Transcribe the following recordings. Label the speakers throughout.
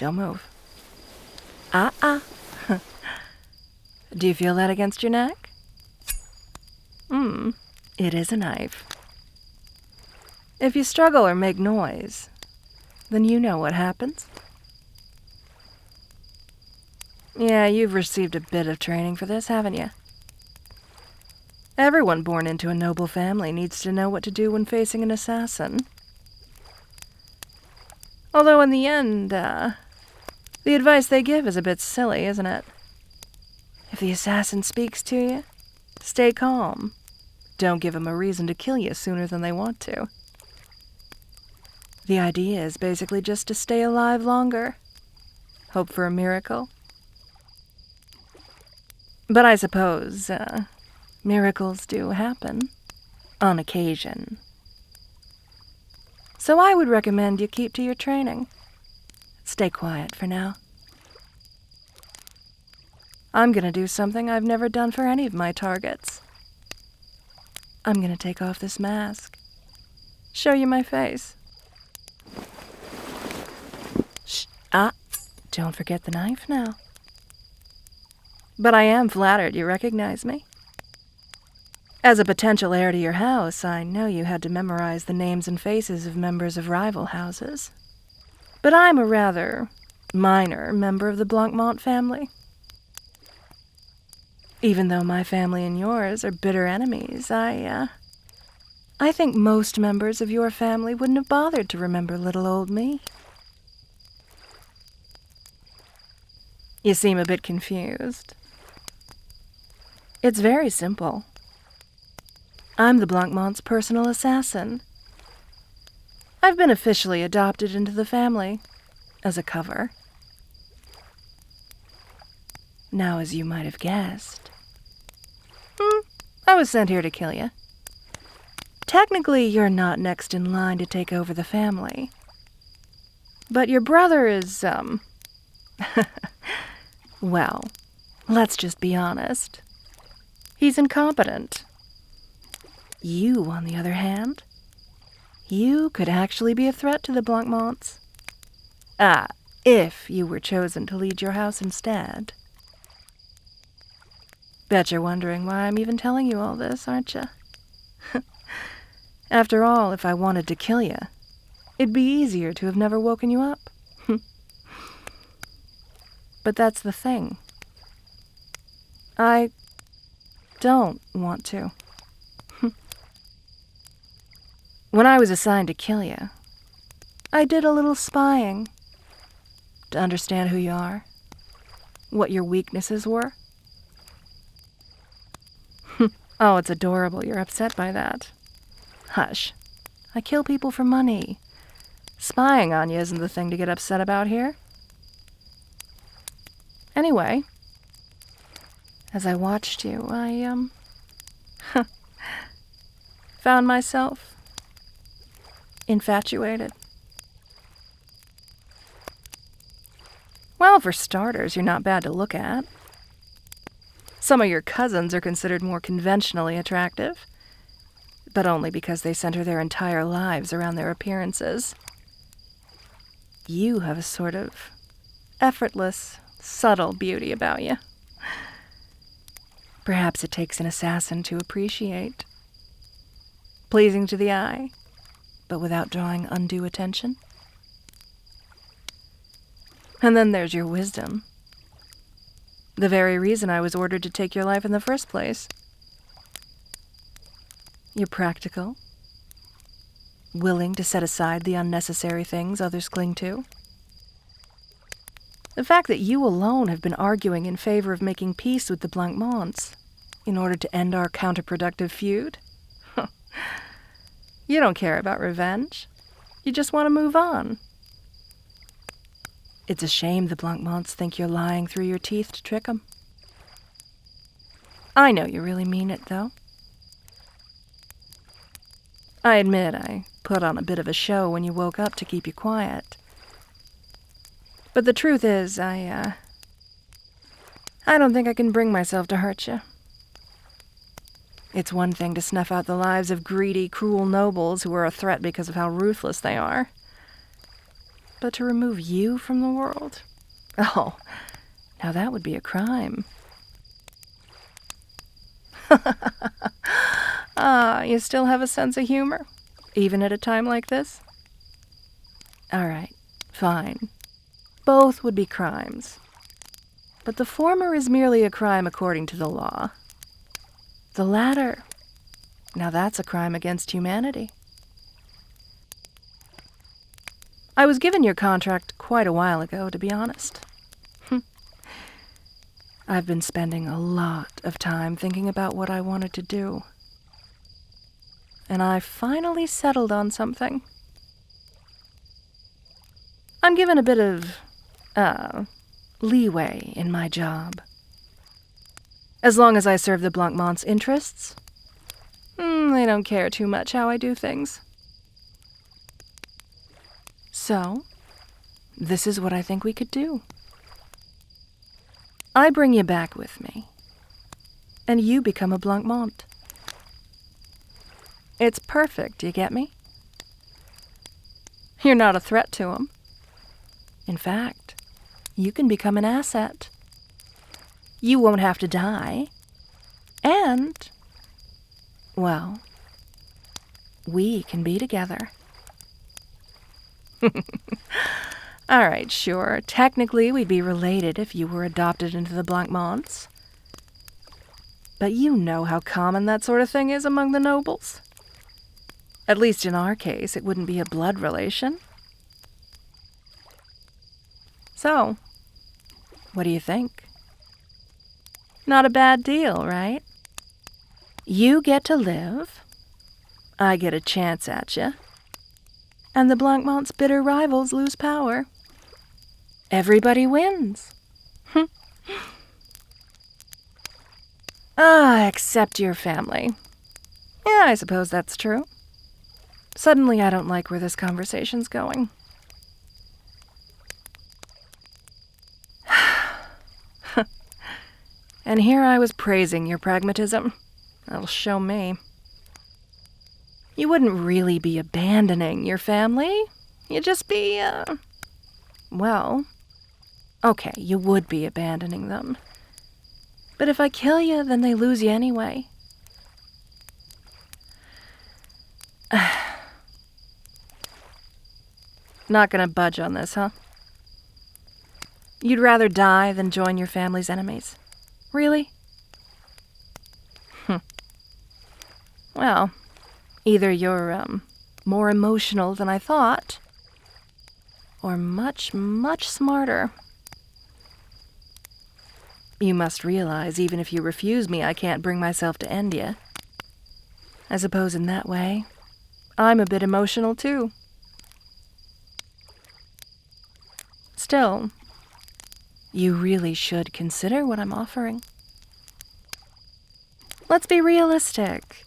Speaker 1: Don't move. Do you feel that against your neck? It is a knife. If you struggle or make noise, then you know what happens. Yeah, you've received a bit of training for this, haven't you? Everyone born into a noble family needs to know what to do when facing an assassin. Although in the end, the advice they give is a bit silly, isn't it? If the assassin speaks to you, stay calm. Don't give him a reason to kill you sooner than they want to. The idea is basically just to stay alive longer. Hope for a miracle. But I suppose, miracles do happen. On occasion. So I would recommend you keep to your training. Stay quiet for now. I'm gonna do something I've never done for any of my targets. I'm gonna take off this mask. Show you my face. Shh. Don't forget the knife now. But I am flattered you recognize me. As a potential heir to your house, I know you had to memorize the names and faces of members of rival houses. But I'm a rather minor member of the Blackmail family. Even though my family and yours are bitter enemies, I think most members of your family wouldn't have bothered to remember little old me. You seem a bit confused. It's very simple. I'm the Blackmail's personal assassin. I've been officially adopted into the family as a cover. Now, as you might have guessed, I was sent here to kill you. Technically, you're not next in line to take over the family. But your brother is, well, let's just be honest. He's incompetent. You, on the other hand, you could actually be a threat to the Blackmails. If you were chosen to lead your house instead. Bet you're wondering why I'm even telling you all this, aren't you? After all, if I wanted to kill you, it'd be easier to have never woken you up. But that's the thing. I don't want to. When I was assigned to kill you, I did a little spying to understand who you are, what your weaknesses were. Oh, it's adorable you're upset by that. Hush. I kill people for money. Spying on you isn't the thing to get upset about here. Anyway, as I watched you, I, found myself infatuated. Well, for starters, you're not bad to look at. Some of your cousins are considered more conventionally attractive, but only because they center their entire lives around their appearances. You have a sort of effortless, subtle beauty about you. Perhaps it takes an assassin to appreciate. Pleasing to the eye, but without drawing undue attention. And then there's your wisdom. The very reason I was ordered to take your life in the first place. You're practical, willing to set aside the unnecessary things others cling to. The fact that you alone have been arguing in favor of making peace with the Blackmails in order to end our counterproductive feud. You don't care about revenge. You just want to move on. It's a shame the Blackmails think you're lying through your teeth to trick them. I know you really mean it, though. I admit I put on a bit of a show when you woke up to keep you quiet. But the truth is, I don't think I can bring myself to hurt you. It's one thing to snuff out the lives of greedy, cruel nobles who are a threat because of how ruthless they are. But to remove you from the world? Oh, now that would be a crime. You still have a sense of humor? Even at a time like this? All right, fine. Both would be crimes. But the former is merely a crime according to the law. The latter, now that's a crime against humanity. I was given your contract quite a while ago, to be honest. I've been spending a lot of time thinking about what I wanted to do. And I finally settled on something. I'm given a bit of, leeway in my job. As long as I serve the Blackmail's interests, they don't care too much how I do things. So, this is what I think we could do. I bring you back with me, and you become a Blackmail. It's perfect, you get me? You're not a threat to him. In fact, you can become an asset. You won't have to die. And, well, we can be together. All right, sure. Technically, we'd be related if you were adopted into the Blackmails. But you know how common that sort of thing is among the nobles. At least in our case, it wouldn't be a blood relation. So, what do you think? Not a bad deal, right? You get to live, I get a chance at you, and the Blackmail's bitter rivals lose power. Everybody wins. Except your family. Yeah, I suppose that's true. Suddenly I don't like where this conversation's going. And here I was praising your pragmatism. That'll show me. You wouldn't really be abandoning your family. You'd just be, well, okay, you would be abandoning them. But if I kill you, then they lose you anyway. Not gonna budge on this, huh? You'd rather die than join your family's enemies? Really? Well, either you're, more emotional than I thought, or much, much smarter. You must realize, even if you refuse me, I can't bring myself to end you. I suppose in that way, I'm a bit emotional too. Still, you really should consider what I'm offering. Let's be realistic.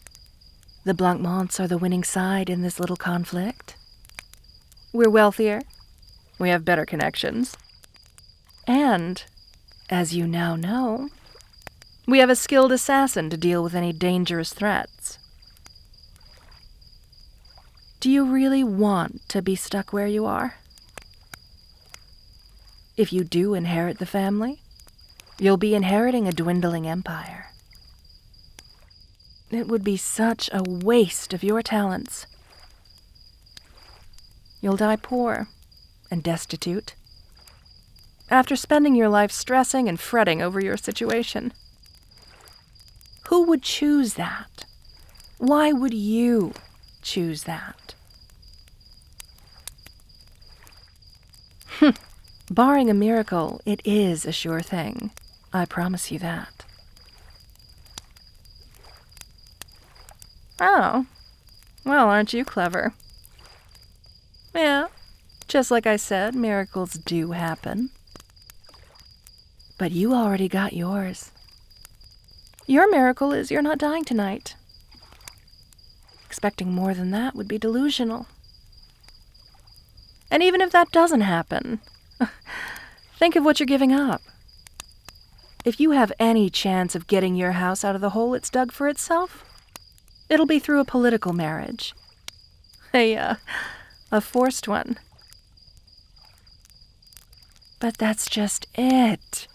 Speaker 1: The Blackmails are the winning side in this little conflict. We're wealthier. We have better connections. And, as you now know, we have a skilled assassin to deal with any dangerous threats. Do you really want to be stuck where you are? If you do inherit the family, you'll be inheriting a dwindling empire. It would be such a waste of your talents. You'll die poor and destitute after spending your life stressing and fretting over your situation. Who would choose that? Why would you choose that? Barring a miracle, it is a sure thing. I promise you that. Oh, well, aren't you clever? Yeah, just like I said, miracles do happen. But you already got yours. Your miracle is you're not dying tonight. Expecting more than that would be delusional. And even if that doesn't happen, think of what you're giving up. If you have any chance of getting your house out of the hole it's dug for itself, it'll be through a political marriage. A forced one. But that's just it.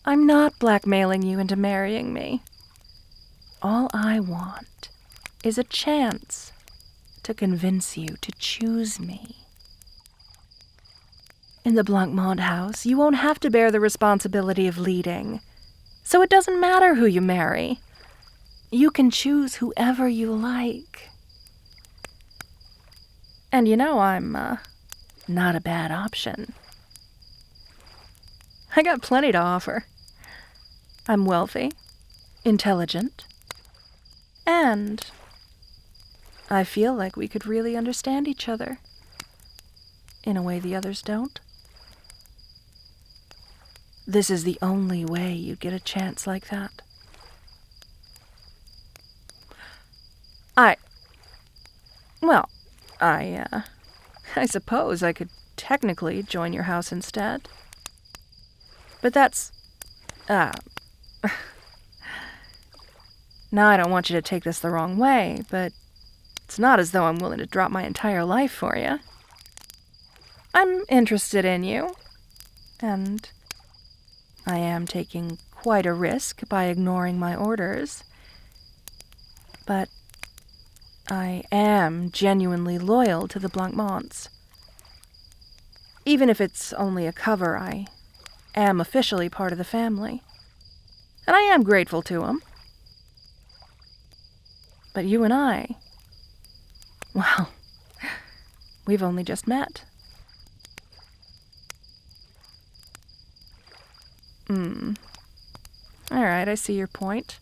Speaker 1: I'm not blackmailing you into marrying me. All I want is a chance to convince you to choose me. In the Blancmont house, you won't have to bear the responsibility of leading, so it doesn't matter who you marry. You can choose whoever you like. And you know I'm, not a bad option. I got plenty to offer. I'm wealthy, intelligent, and I feel like we could really understand each other in a way the others don't. This is the only way you'd get a chance like that. I suppose I could technically join your house instead. But that's, now I don't want you to take this the wrong way, but it's not as though I'm willing to drop my entire life for you. I'm interested in you, and I am taking quite a risk by ignoring my orders, but I am genuinely loyal to the Blancmonts. Even if it's only a cover, I am officially part of the family, and I am grateful to them. But you and I, well, we've only just met. Alright, I see your point.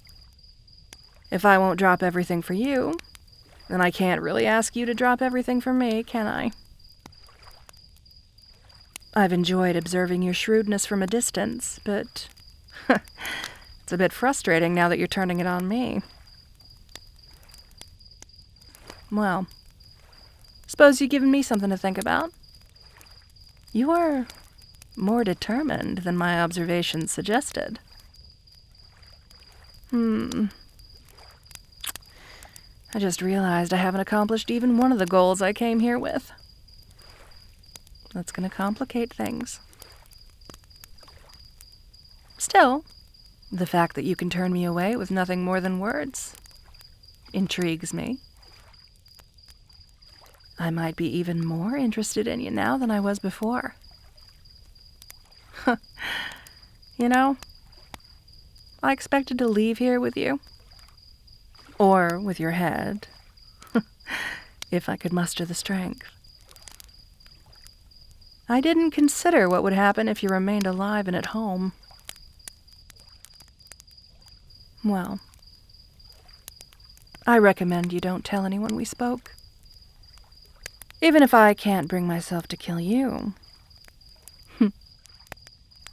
Speaker 1: If I won't drop everything for you, then I can't really ask you to drop everything for me, can I? I've enjoyed observing your shrewdness from a distance, but it's a bit frustrating now that you're turning it on me. Well, suppose you've given me something to think about. You are more determined than my observations suggested. I just realized I haven't accomplished even one of the goals I came here with. That's going to complicate things. Still, the fact that you can turn me away with nothing more than words intrigues me. I might be even more interested in you now than I was before. You know, I expected to leave here with you. Or with your head, if I could muster the strength. I didn't consider what would happen if you remained alive and at home. Well, I recommend you don't tell anyone we spoke. Even if I can't bring myself to kill you.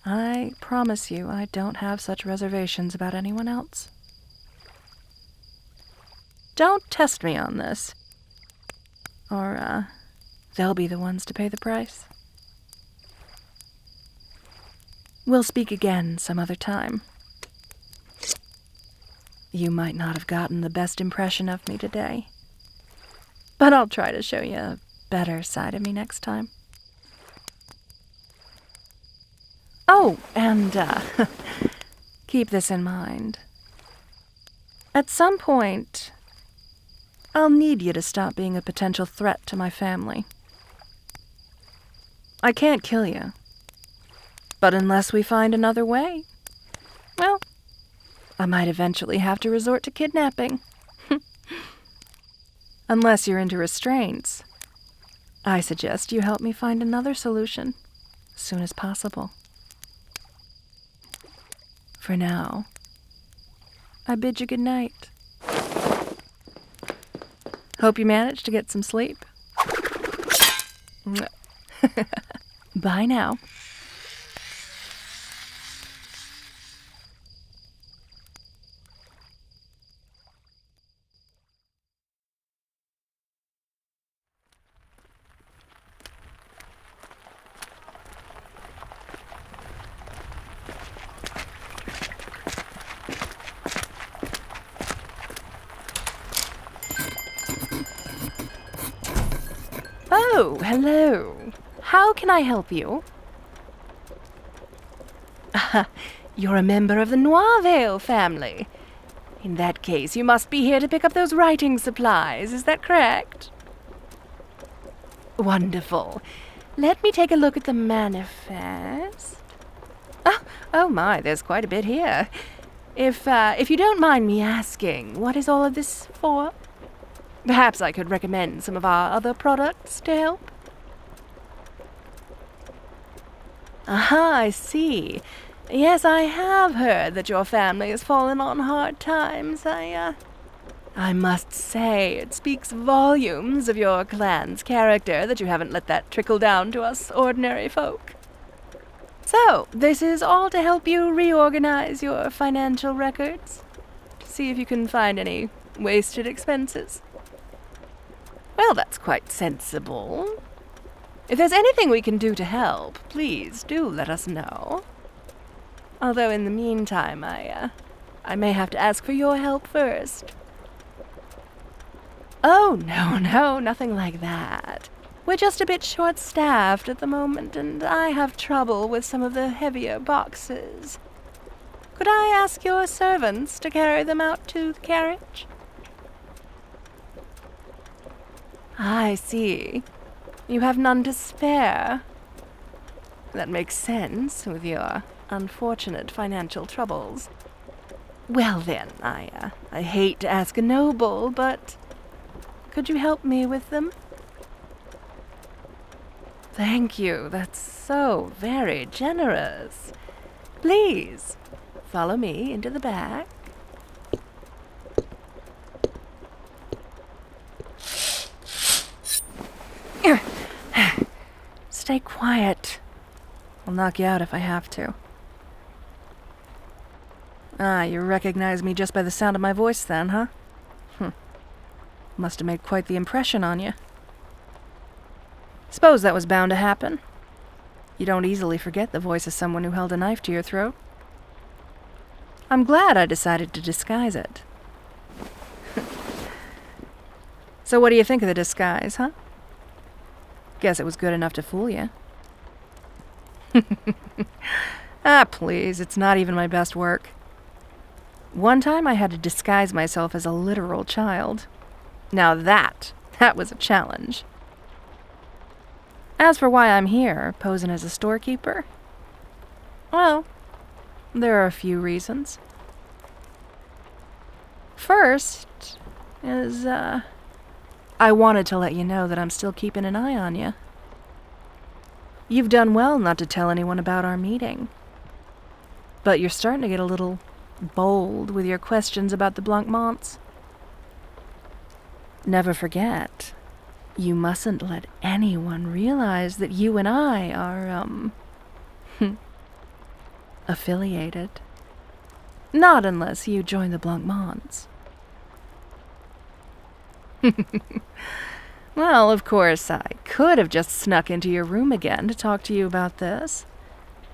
Speaker 1: I promise you I don't have such reservations about anyone else. Don't test me on this, or they'll be the ones to pay the price. We'll speak again some other time. You might not have gotten the best impression of me today, but I'll try to show you a better side of me next time. Oh, and keep this in mind. At some point, I'll need you to stop being a potential threat to my family. I can't kill you. But unless we find another way, well, I might eventually have to resort to kidnapping. Unless you're into restraints, I suggest you help me find another solution as soon as possible. For now, I bid you good night. Hope you managed to get some sleep. Bye now. Oh, hello. How can I help you? You're a member of the Noirvale family. In that case, you must be here to pick up those writing supplies. Is that correct? Wonderful. Let me take a look at the manifest. Oh my, there's quite a bit here. If you don't mind me asking, what is all of this for? Perhaps I could recommend some of our other products to help. Aha, I see. Yes, I have heard that your family has fallen on hard times. I must say, it speaks volumes of your clan's character that you haven't let that trickle down to us ordinary folk. So, this is all to help you reorganize your financial records? To see if you can find any wasted expenses? Well, that's quite sensible. If there's anything we can do to help, please do let us know. Although in the meantime, I may have to ask for your help first. Oh, no, nothing like that. We're just a bit short-staffed at the moment, and I have trouble with some of the heavier boxes. Could I ask your servants to carry them out to the carriage? I see. You have none to spare. That makes sense with your unfortunate financial troubles. Well then, I hate to ask a noble, but could you help me with them? Thank you. That's so very generous. Please, follow me into the back. Stay quiet. I'll knock you out if I have to. You recognize me just by the sound of my voice then, huh? Must have made quite the impression on you. Suppose that was bound to happen. You don't easily forget the voice of someone who held a knife to your throat. I'm glad I decided to disguise it. So what do you think of the disguise, huh? Guess it was good enough to fool you. Please, it's not even my best work. One time I had to disguise myself as a literal child. Now that was a challenge. As for why I'm here, posing as a storekeeper, well, there are a few reasons. First is, I wanted to let you know that I'm still keeping an eye on you. You've done well not to tell anyone about our meeting. But you're starting to get a little bold with your questions about the Blancmonts. Never forget, you mustn't let anyone realize that you and I are, affiliated. Not unless you join the Blancmonts. Well, of course, I could have just snuck into your room again to talk to you about this,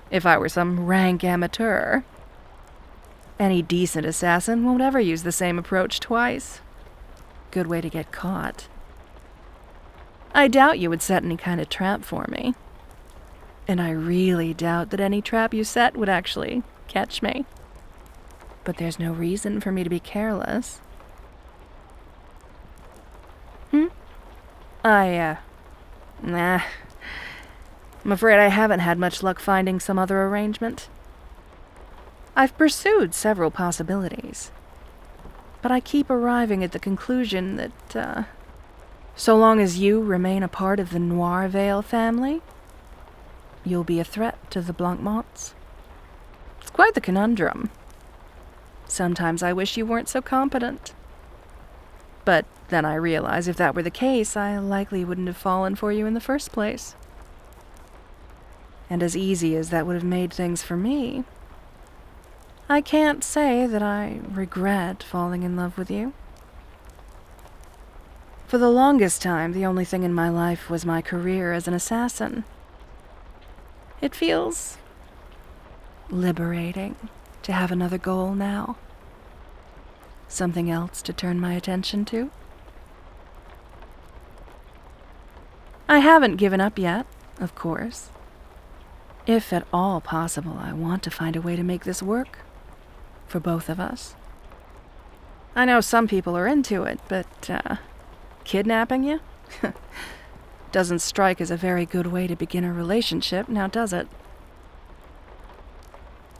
Speaker 1: if I were some rank amateur. Any decent assassin won't ever use the same approach twice. Good way to get caught. I doubt you would set any kind of trap for me. And I really doubt that any trap you set would actually catch me. But there's no reason for me to be careless. Nah. I'm afraid I haven't had much luck finding some other arrangement. I've pursued several possibilities, but I keep arriving at the conclusion that, so long as you remain a part of the Noirvale family, you'll be a threat to the Blancmonts. It's quite the conundrum. Sometimes I wish you weren't so competent. But then I realize if that were the case, I likely wouldn't have fallen for you in the first place. And as easy as that would have made things for me, I can't say that I regret falling in love with you. For the longest time, the only thing in my life was my career as an assassin. It feels liberating to have another goal now. Something else to turn my attention to. I haven't given up yet, of course. If at all possible, I want to find a way to make this work. For both of us. I know some people are into it, but, kidnapping you? Doesn't strike as a very good way to begin a relationship, now does it?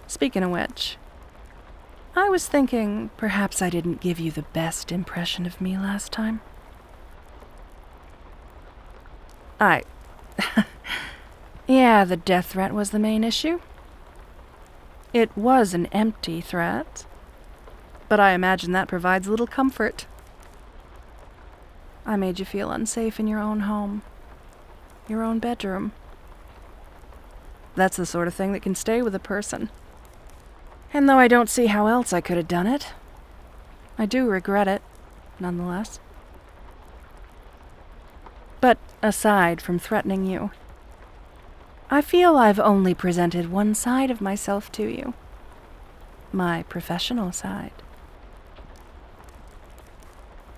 Speaker 1: Speaking of which, I was thinking perhaps I didn't give you the best impression of me last time. Yeah, the death threat was the main issue. It was an empty threat, but I imagine that provides little comfort. I made you feel unsafe in your own home, your own bedroom. That's the sort of thing that can stay with a person. And though I don't see how else I could have done it, I do regret it, nonetheless. But aside from threatening you, I feel I've only presented one side of myself to you. My professional side.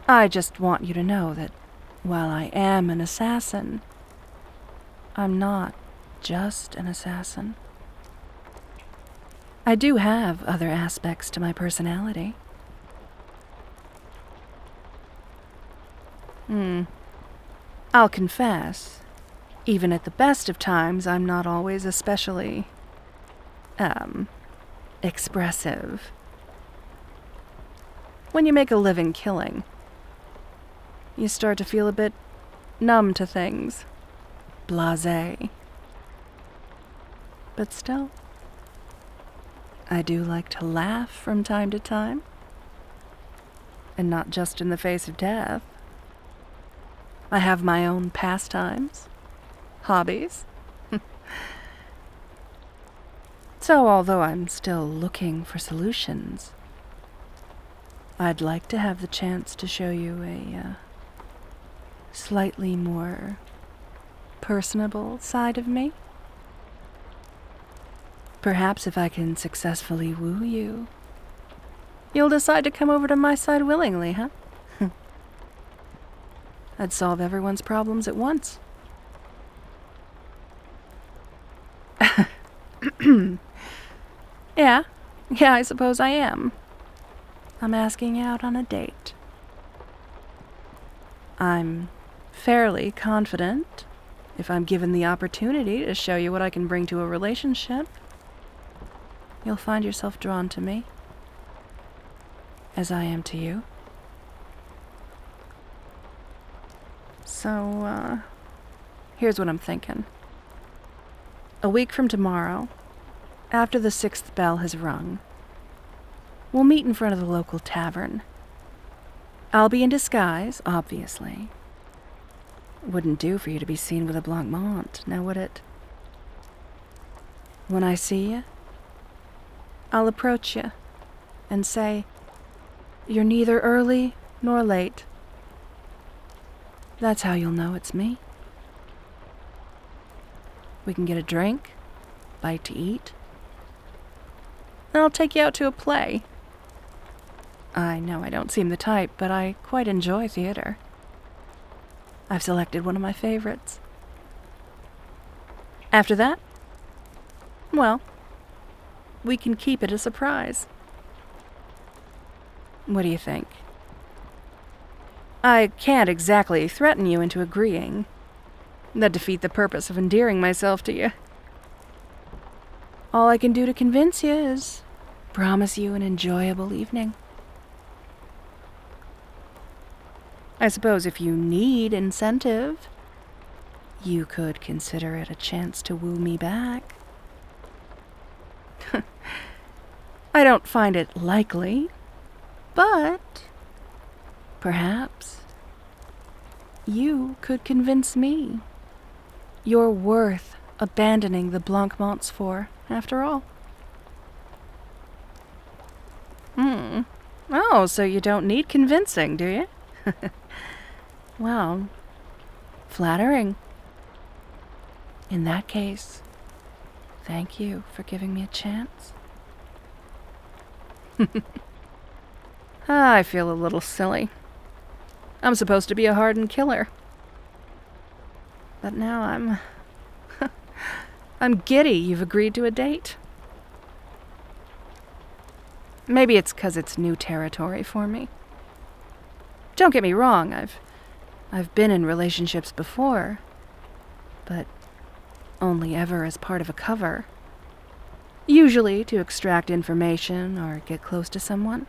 Speaker 1: I just want you to know that while I am an assassin, I'm not just an assassin. I do have other aspects to my personality. I'll confess, even at the best of times, I'm not always especially, expressive. When you make a living killing, you start to feel a bit numb to things, blasé. But still, I do like to laugh from time to time, and not just in the face of death. I have my own pastimes, hobbies. So although I'm still looking for solutions, I'd like to have the chance to show you a slightly more personable side of me. Perhaps if I can successfully woo you, you'll decide to come over to my side willingly, huh? I'd solve everyone's problems at once. Yeah, I suppose I am. I'm asking you out on a date. I'm fairly confident, if I'm given the opportunity to show you what I can bring to a relationship, you'll find yourself drawn to me, as I am to you. So, here's what I'm thinking. A week from tomorrow, after the 6th bell has rung, we'll meet in front of the local tavern. I'll be in disguise, obviously. Wouldn't do for you to be seen with a Blackmail, now would it? When I see you, I'll approach you and say, "You're neither early nor late." That's how you'll know it's me. We can get a drink, bite to eat, and I'll take you out to a play. I know I don't seem the type, but I quite enjoy theater. I've selected one of my favorites. After that, well, we can keep it a surprise. What do you think? I can't exactly threaten you into agreeing. That'd defeat the purpose of endearing myself to you. All I can do to convince you is promise you an enjoyable evening. I suppose if you need incentive, you could consider it a chance to woo me back. I don't find it likely, but perhaps you could convince me you're worth abandoning the Blackmails for, after all. Oh, so you don't need convincing, do you? Well, flattering. In that case, thank you for giving me a chance. I feel a little silly. I'm supposed to be a hardened killer. But now I'm I'm giddy you've agreed to a date. Maybe it's 'cause it's new territory for me. Don't get me wrong, I've been in relationships before, but only ever as part of a cover. Usually to extract information or get close to someone.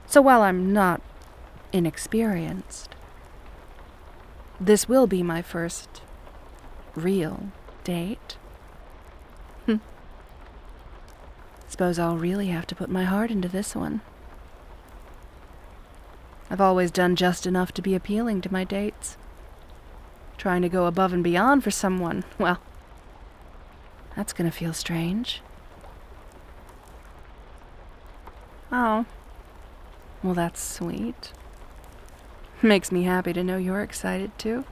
Speaker 1: So while I'm not inexperienced, this will be my first real date. Suppose I'll really have to put my heart into this one. I've always done just enough to be appealing to my dates. Trying to go above and beyond for someone, well, that's gonna feel strange. Oh, well, that's sweet. Makes me happy to know you're excited too.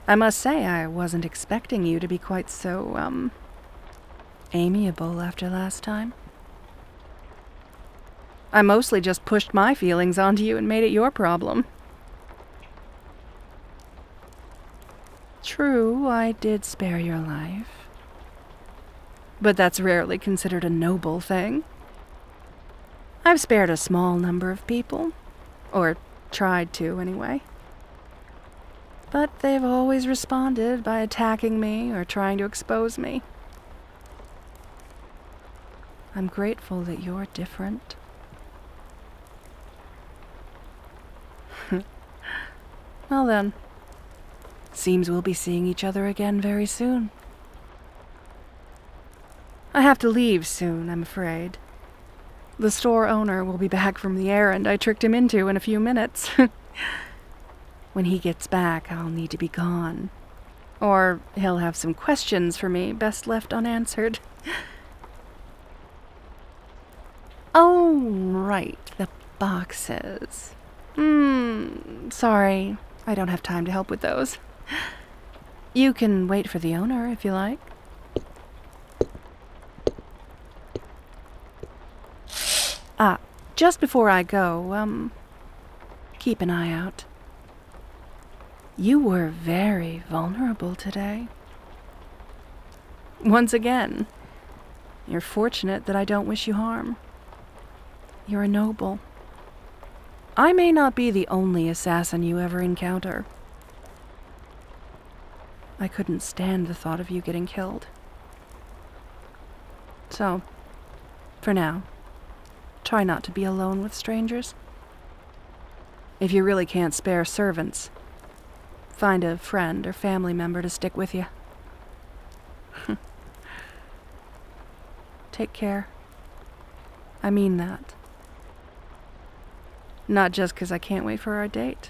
Speaker 1: I must say, I wasn't expecting you to be quite so, amiable after last time. I mostly just pushed my feelings onto you and made it your problem. True, I did spare your life. But that's rarely considered a noble thing. I've spared a small number of people. Or tried to, anyway. But they've always responded by attacking me or trying to expose me. I'm grateful that you're different. Well then, seems we'll be seeing each other again very soon. I have to leave soon, I'm afraid. The store owner will be back from the errand I tricked him into in a few minutes. When he gets back, I'll need to be gone. Or he'll have some questions for me, best left unanswered. Oh, right, the boxes. Sorry, I don't have time to help with those. You can wait for the owner if you like. Just before I go, keep an eye out. You were very vulnerable today. Once again, you're fortunate that I don't wish you harm. You're a noble. I may not be the only assassin you ever encounter. I couldn't stand the thought of you getting killed. So, for now, try not to be alone with strangers. If you really can't spare servants, find a friend or family member to stick with you. Take care. I mean that. Not just 'cause I can't wait for our date.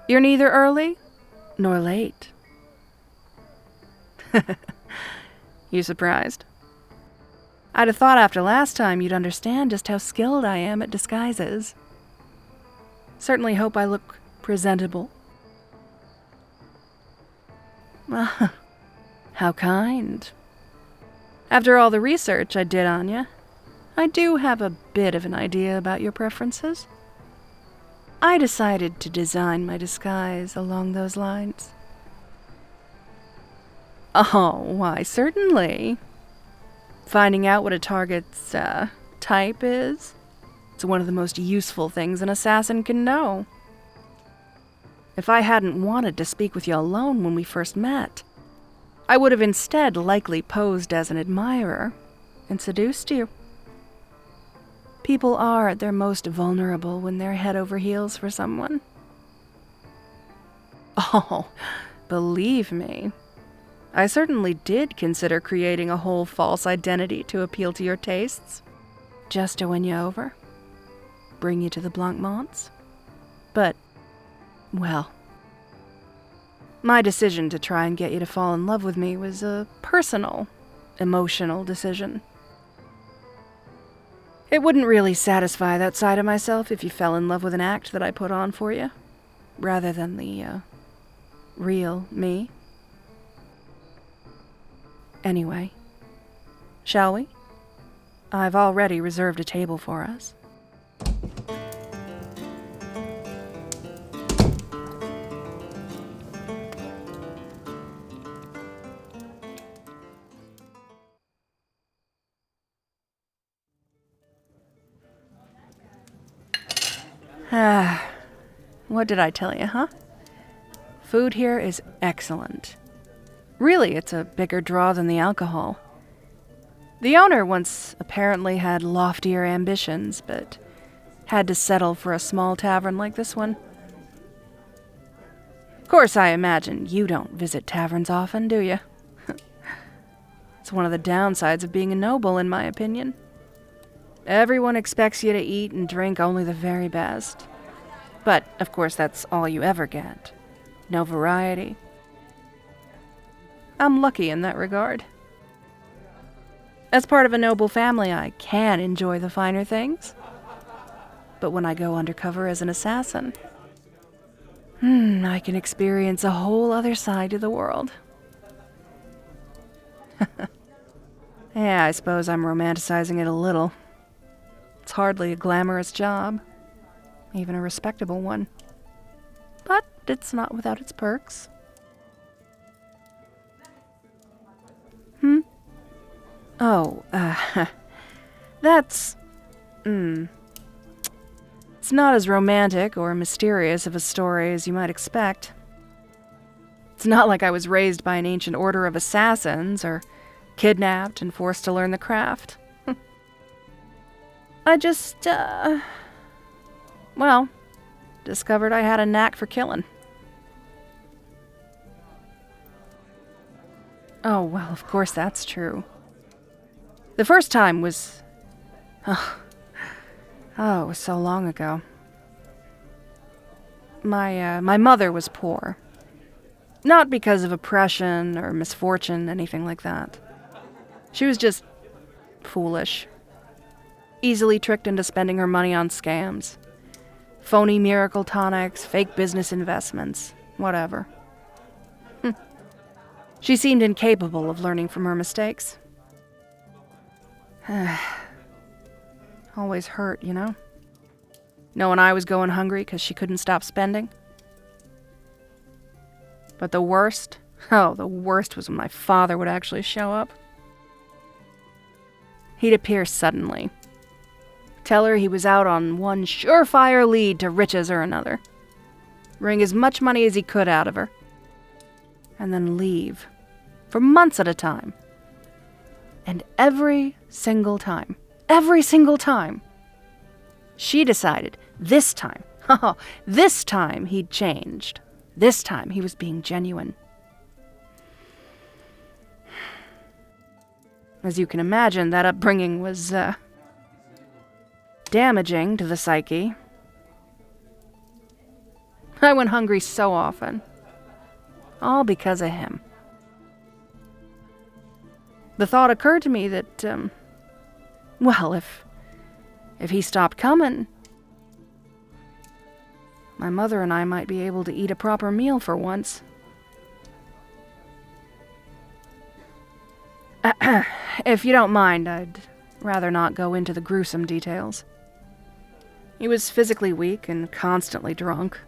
Speaker 1: You're neither early nor late. You surprised? I'd have thought after last time you'd understand just how skilled I am at disguises. Certainly hope I look presentable. How kind. After all the research I did on you, I do have a bit of an idea about your preferences. I decided to design my disguise along those lines. Oh, why, certainly. Finding out what a target's, type is, it's one of the most useful things an assassin can know. If I hadn't wanted to speak with you alone when we first met, I would have instead likely posed as an admirer and seduced you. People are at their most vulnerable when they're head over heels for someone. Oh, believe me, I certainly did consider creating a whole false identity to appeal to your tastes, just to win you over, bring you to the Blackmails. But, well, my decision to try and get you to fall in love with me was personal emotional decision. It wouldn't really satisfy that side of myself if you fell in love with an act that I put on for you, rather than the, real me. Anyway, shall we? I've already reserved a table for us. What did I tell you, huh? Food here is excellent. Really, it's a bigger draw than the alcohol. The owner once apparently had loftier ambitions, but had to settle for a small tavern like this one. Of course, I imagine you don't visit taverns often, do you? It's one of the downsides of being a noble, in my opinion. Everyone expects you to eat and drink only the very best. But, of course, that's all you ever get. No variety. I'm lucky in that regard. As part of a noble family, I can enjoy the finer things. But when I go undercover as an assassin, I can experience a whole other side to the world. Yeah, I suppose I'm romanticizing it a little. It's hardly a glamorous job. Even a respectable one. But it's not without its perks. Oh, that's... It's not as romantic or mysterious of a story as you might expect. It's not like I was raised by an ancient order of assassins or kidnapped and forced to learn the craft. I just, discovered I had a knack for killing. Oh, well, of course that's true. The first time was... it was so long ago. My mother was poor. Not because of oppression or misfortune, anything like that. She was just foolish. Easily tricked into spending her money on scams. Phony miracle tonics, fake business investments, whatever. She seemed incapable of learning from her mistakes. Always hurt, you know? Knowing I was going hungry because she couldn't stop spending. But the worst was when my father would actually show up. He'd appear suddenly. Tell her he was out on one surefire lead to riches or another. Wring as much money as he could out of her. And then leave. For months at a time. And every single time, she decided this time he'd changed. This time he was being genuine. As you can imagine, that upbringing was, damaging to the psyche. I went hungry so often. All because of him. The thought occurred to me that, if he stopped coming, my mother and I might be able to eat a proper meal for once. If you don't mind, I'd rather not go into the gruesome details. He was physically weak and constantly drunk.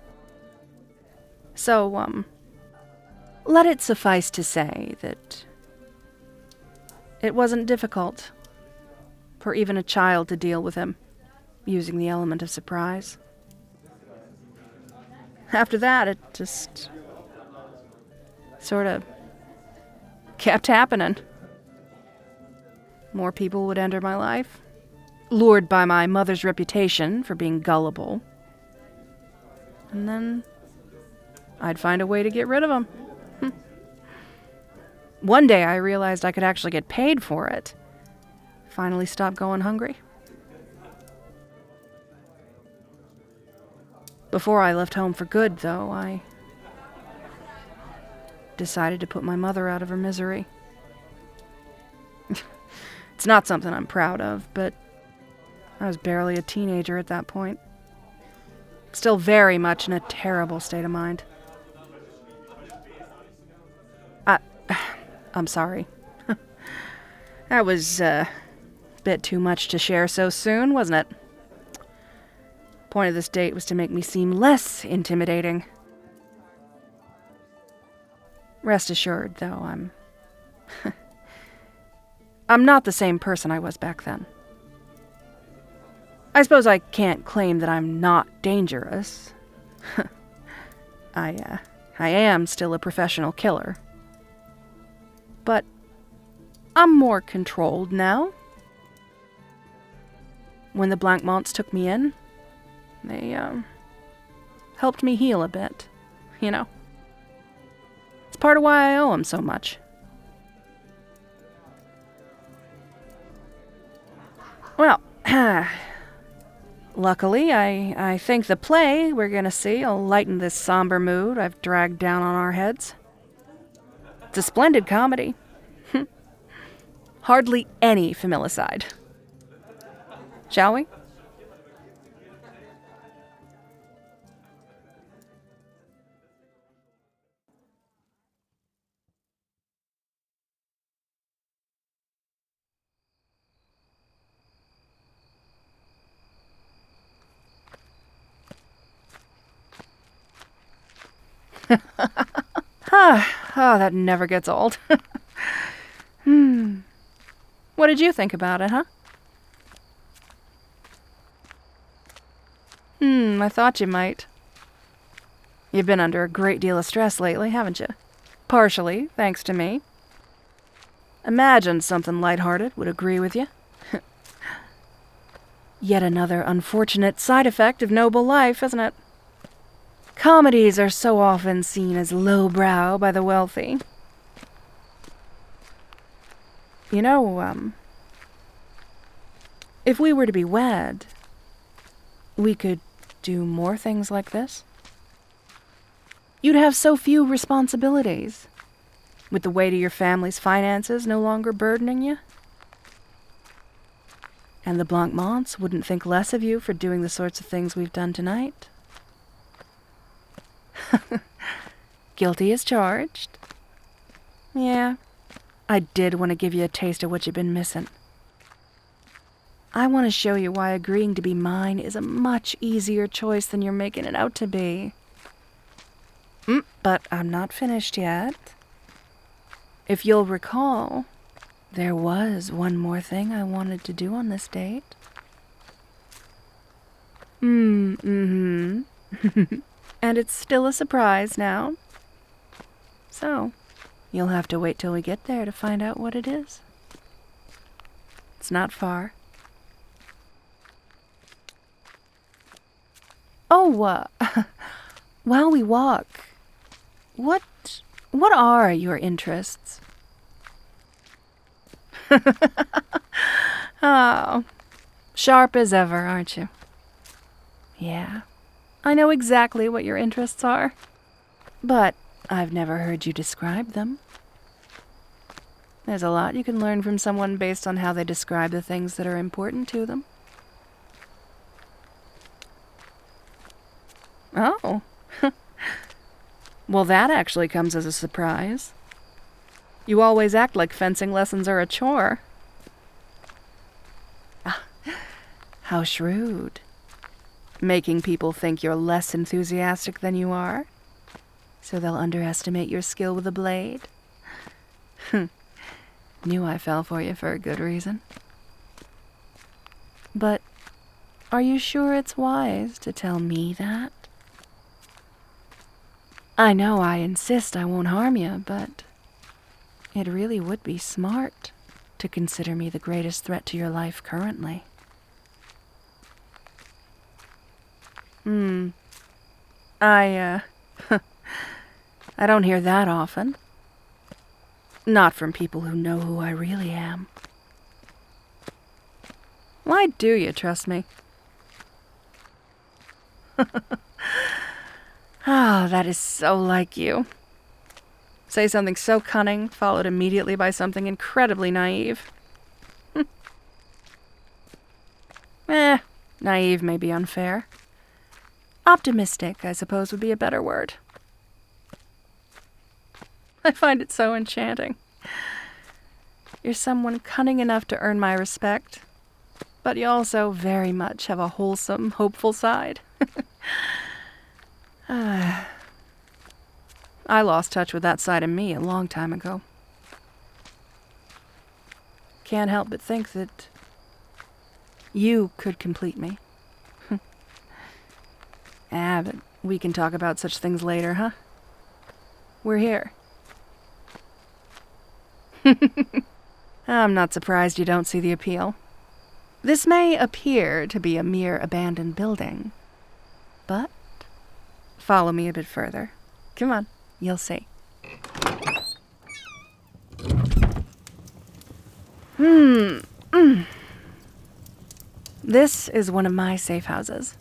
Speaker 1: So, let it suffice to say that it wasn't difficult for even a child to deal with him, using the element of surprise. After that, it just sort of kept happening. More people would enter my life, lured by my mother's reputation for being gullible. And then I'd find a way to get rid of them. One day I realized I could actually get paid for it. Finally stopped going hungry. Before I left home for good, though, I decided to put my mother out of her misery. It's not something I'm proud of, but I was barely a teenager at that point. Still very much in a terrible state of mind. I'm sorry. That was a bit too much to share so soon, wasn't it? Point of this date was to make me seem less intimidating. Rest assured, though, I'm not the same person I was back then. I suppose I can't claim that I'm not dangerous. I am still a professional killer. But I'm more controlled now. When the Blackmails took me in, they, helped me heal a bit, you know? It's part of why I owe them so much. Well, luckily, I think the play we're gonna see will lighten this somber mood I've dragged down on our heads. It's a splendid comedy. Hardly any familicide. Shall we? Oh, that never gets old. What did you think about it, huh? I thought you might. You've been under a great deal of stress lately, haven't you? Partially, thanks to me. Imagined something lighthearted would agree with you. Yet another unfortunate side effect of noble life, isn't it? Comedies are so often seen as lowbrow by the wealthy. You know, if we were to be wed, we could do more things like this. You'd have so few responsibilities, with the weight of your family's finances no longer burdening you. And the Blackmails wouldn't think less of you for doing the sorts of things we've done tonight. Guilty as charged. Yeah, I did want to give you a taste of what you've been missing. I want to show you why agreeing to be mine is a much easier choice than you're making it out to be. But I'm not finished yet. If you'll recall, there was one more thing I wanted to do on this date. And it's still a surprise now. So, you'll have to wait till we get there to find out what it is. It's not far. Oh, while we walk, what are your interests? Oh, sharp as ever, aren't you? Yeah, I know exactly what your interests are, but I've never heard you describe them. There's a lot you can learn from someone based on how they describe the things that are important to them. Oh. Well, that actually comes as a surprise. You always act like fencing lessons are a chore. How shrewd. Making people think you're less enthusiastic than you are, so they'll underestimate your skill with a blade. Knew I fell for you for a good reason. But are you sure it's wise to tell me that? I know I insist I won't harm you, but it really would be smart to consider me the greatest threat to your life currently. I don't hear that often. Not from people who know who I really am. Why do you trust me? Ah, that is so like you. Say something so cunning, followed immediately by something incredibly naive. Naive may be unfair. Optimistic, I suppose, would be a better word. I find it so enchanting. You're someone cunning enough to earn my respect, but you also very much have a wholesome, hopeful side. I lost touch with that side of me a long time ago. Can't help but think that you could complete me. But we can talk about such things later, huh? We're here. I'm not surprised you don't see the appeal. This may appear to be a mere abandoned building, but follow me a bit further. Come on, you'll see. This is one of my safe houses.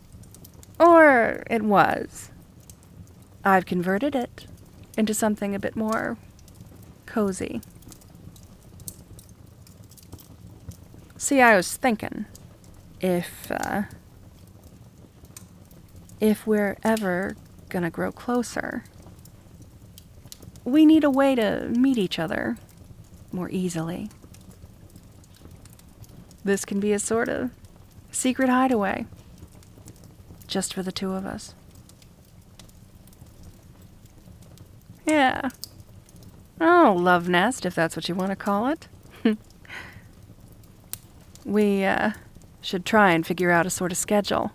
Speaker 1: Or it was. I've converted it into something a bit more cozy. See, I was thinking, if we're ever gonna grow closer, we need a way to meet each other more easily. This can be a sort of secret hideaway, just for the two of us. Yeah. Oh, love nest, if that's what you want to call it. We should try and figure out a sort of schedule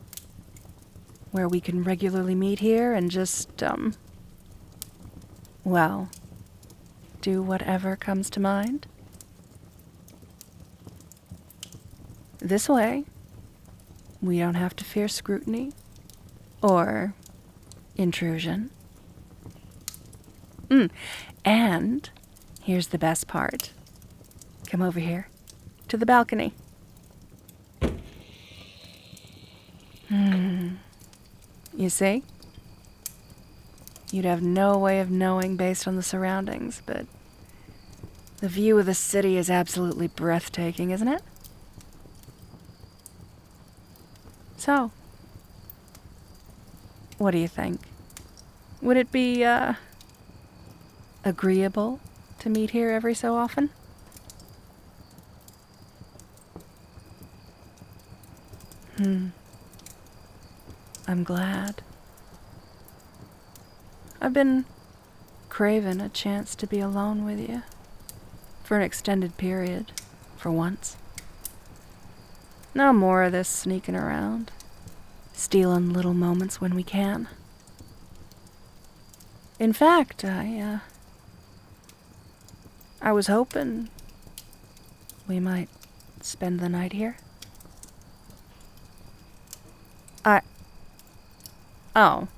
Speaker 1: where we can regularly meet here and just, well, do whatever comes to mind. This way, we don't have to fear scrutiny or intrusion. And here's the best part. Come over here, to the balcony. You see? You'd have no way of knowing based on the surroundings, but the view of the city is absolutely breathtaking, isn't it? So, what do you think? Would it be, agreeable to meet here every so often? I'm glad. I've been craving a chance to be alone with you for an extended period, for once. No more of this sneaking around, stealing little moments when we can. In fact, I was hoping we might spend the night here. Oh.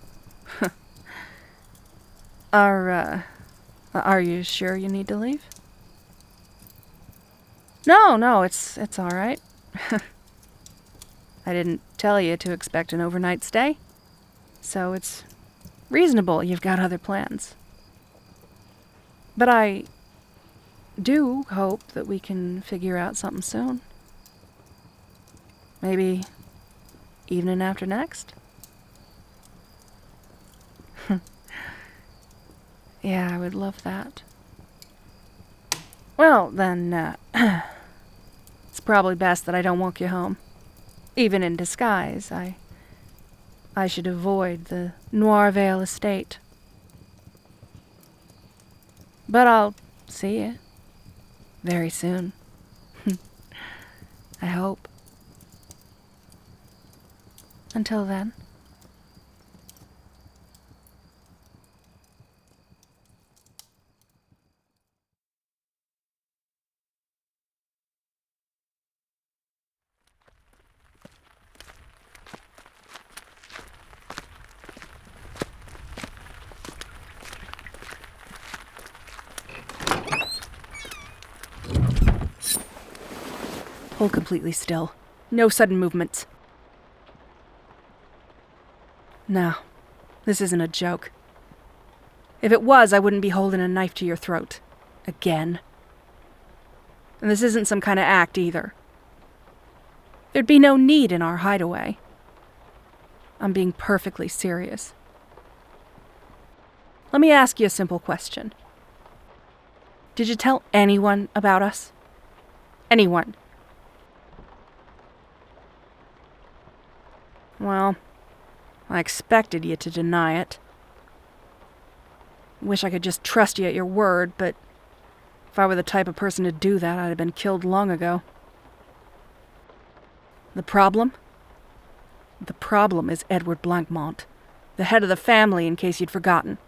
Speaker 1: Are you sure you need to leave? No, it's all right. I didn't tell you to expect an overnight stay, so it's reasonable you've got other plans. But I do hope that we can figure out something soon. Maybe evening after next? Yeah, I would love that. Well, then, it's probably best that I don't walk you home. Even in disguise, I should avoid the Noirvale estate. But I'll see you very soon. I hope. Until then. Hold completely still. No sudden movements. No, this isn't a joke. If it was, I wouldn't be holding a knife to your throat. Again. And this isn't some kind of act either. There'd be no need in our hideaway. I'm being perfectly serious. Let me ask you a simple question. Did you tell anyone about us? Anyone? Well, I expected you to deny it. Wish I could just trust you at your word, but if I were the type of person to do that, I'd have been killed long ago. The problem? The problem is Edward Blackmont, the head of the family, in case you'd forgotten.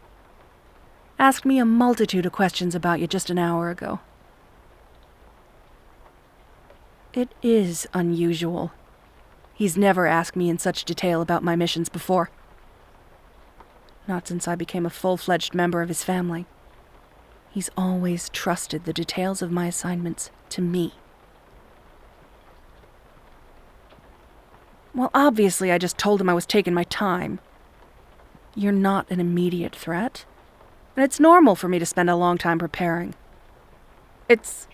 Speaker 1: Asked me a multitude of questions about you just an hour ago. It is unusual. He's never asked me in such detail about my missions before. Not since I became a full-fledged member of his family. He's always trusted the details of my assignments to me. Well, obviously I just told him I was taking my time. You're not an immediate threat, and it's normal for me to spend a long time preparing. It's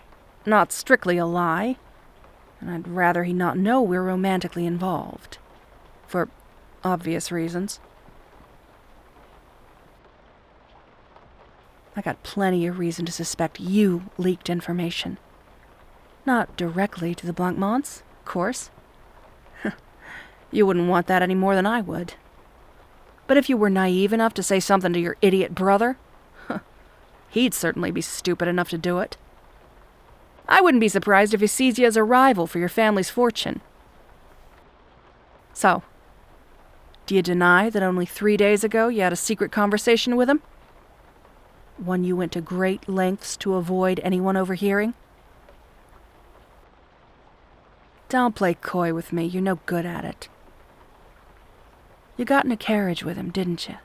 Speaker 1: not strictly a lie, and I'd rather he not know we're romantically involved. For obvious reasons. I got plenty of reason to suspect you leaked information. Not directly to the Blackmonts, of course. You wouldn't want that any more than I would. But if you were naive enough to say something to your idiot brother, he'd certainly be stupid enough to do it. I wouldn't be surprised if he sees you as a rival for your family's fortune. So, do you deny that only 3 days ago you had a secret conversation with him? One you went to great lengths to avoid anyone overhearing? Don't play coy with me, you're no good at it. You got in a carriage with him, didn't you?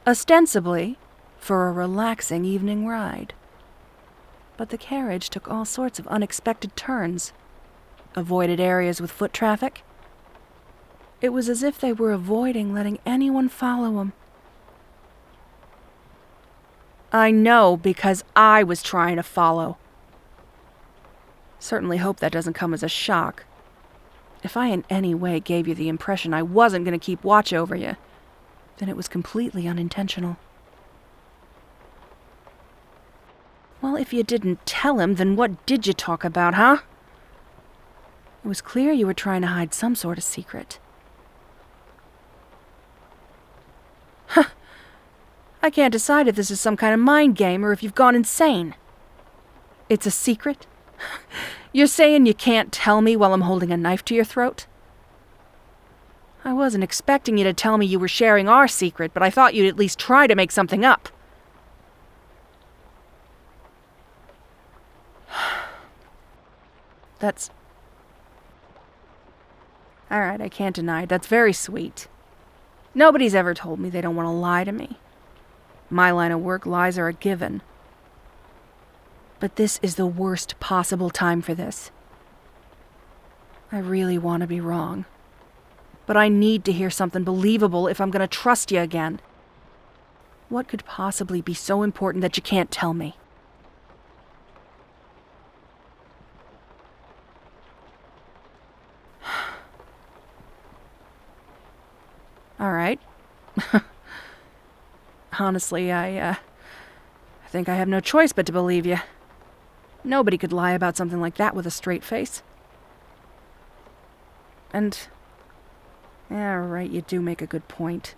Speaker 1: Ostensibly, for a relaxing evening ride. But the carriage took all sorts of unexpected turns. Avoided areas with foot traffic. It was as if they were avoiding letting anyone follow them. I know, because I was trying to follow. Certainly hope that doesn't come as a shock. If I in any way gave you the impression I wasn't going to keep watch over you, then it was completely unintentional. Well, if you didn't tell him, then what did you talk about, huh? It was clear you were trying to hide some sort of secret. Huh. I can't decide if this is some kind of mind game or if you've gone insane. It's a secret? You're saying you can't tell me while I'm holding a knife to your throat? I wasn't expecting you to tell me you were sharing our secret, but I thought you'd at least try to make something up. That's... All right, I can't deny it. That's very sweet. Nobody's ever told me they don't want to lie to me. My line of work, lies are a given. But this is the worst possible time for this. I really want to be wrong. But I need to hear something believable if I'm going to trust you again. What could possibly be so important that you can't tell me? All right. Honestly, I think I have no choice but to believe you. Nobody could lie about something like that with a straight face. And... yeah, right, you do make a good point.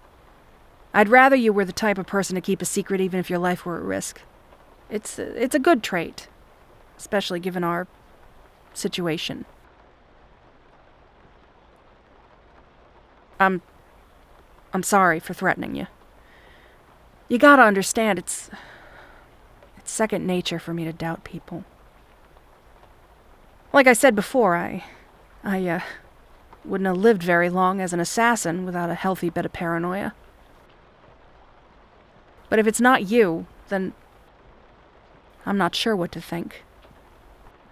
Speaker 1: I'd rather you were the type of person to keep a secret even if your life were at risk. It's a good trait. Especially given our... situation. I'm sorry for threatening you. You gotta understand, it's second nature for me to doubt people. Like I said before, I wouldn't have lived very long as an assassin without a healthy bit of paranoia. But if it's not you, then I'm not sure what to think.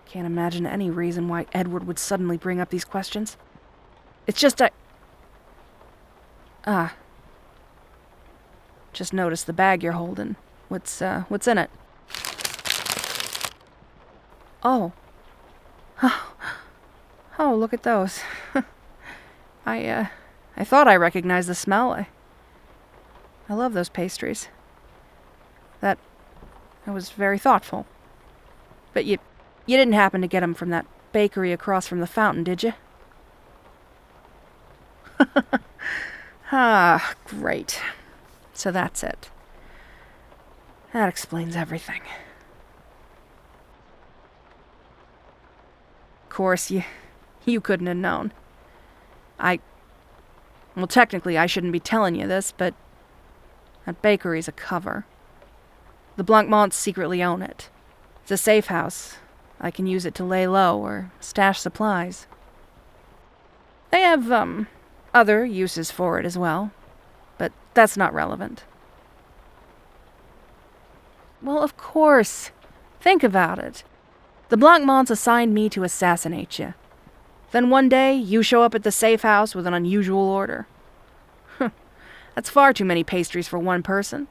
Speaker 1: Can't imagine any reason why Edward would suddenly bring up these questions. It's just just noticed the bag you're holding. What's in it? Oh. Oh, look at those. I thought I recognized the smell. I love those pastries. That was very thoughtful. But you didn't happen to get them from that bakery across from the fountain, did you? Ah, great. So that's it. That explains everything. Of course, you couldn't have known. Well, technically I shouldn't be telling you this, but that bakery's a cover. The Blancmonts secretly own it. It's a safe house. I can use it to lay low or stash supplies. They have, other uses for it as well, but that's not relevant. Well, of course. Think about it. The Blancmonts assigned me to assassinate you. Then one day, you show up at the safe house with an unusual order. That's far too many pastries for one person.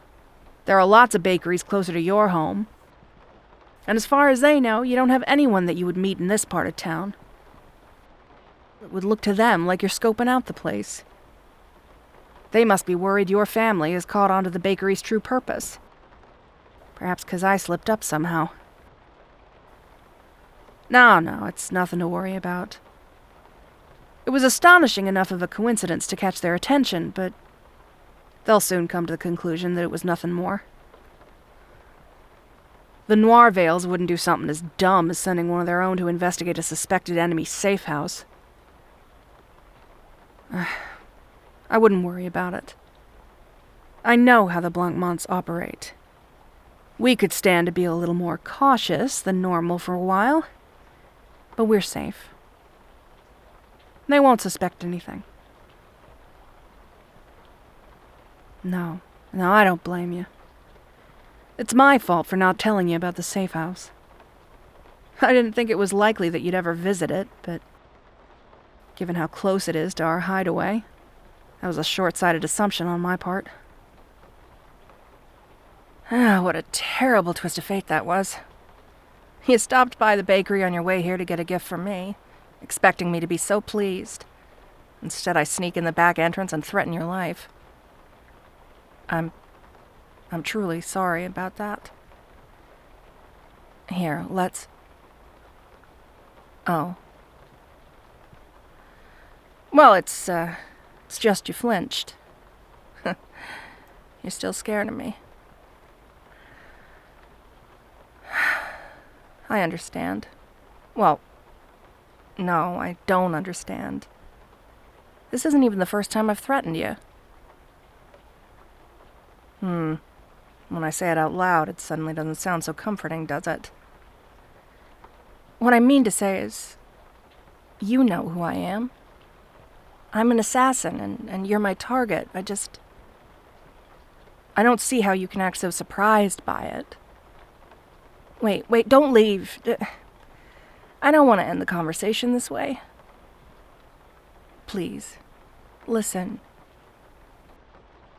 Speaker 1: There are lots of bakeries closer to your home. And as far as they know, you don't have anyone that you would meet in this part of town. It would look to them like you're scoping out the place. They must be worried your family has caught on to the bakery's true purpose. Perhaps 'cause I slipped up somehow. No, it's nothing to worry about. It was astonishing enough of a coincidence to catch their attention, but they'll soon come to the conclusion that it was nothing more. The Noir Veils wouldn't do something as dumb as sending one of their own to investigate a suspected enemy safe house. I wouldn't worry about it. I know how the Blancmonts operate. We could stand to be a little more cautious than normal for a while, but we're safe. They won't suspect anything. No, I don't blame you. It's my fault for not telling you about the safe house. I didn't think it was likely that you'd ever visit it, but given how close it is to our hideaway, that was a short-sighted assumption on my part. What a terrible twist of fate that was. You stopped by the bakery on your way here to get a gift from me, expecting me to be so pleased. Instead, I sneak in the back entrance and threaten your life. I'm truly sorry about that. Here, let's... Oh. Well, it's just you flinched. You're still scared of me. I understand. Well, no, I don't understand. This isn't even the first time I've threatened you. When I say it out loud, it suddenly doesn't sound so comforting, does it? What I mean to say is, you know who I am. I'm an assassin, and you're my target. I don't see how you can act so surprised by it. Wait, don't leave. I don't want to end the conversation this way. Please, listen.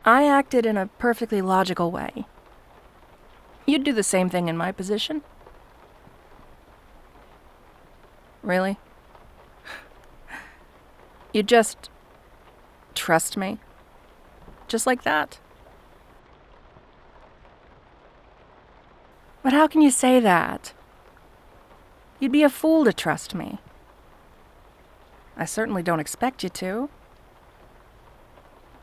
Speaker 1: I acted in a perfectly logical way. You'd do the same thing in my position. Really? You just trust me? Just like that? But how can you say that? You'd be a fool to trust me. I certainly don't expect you to.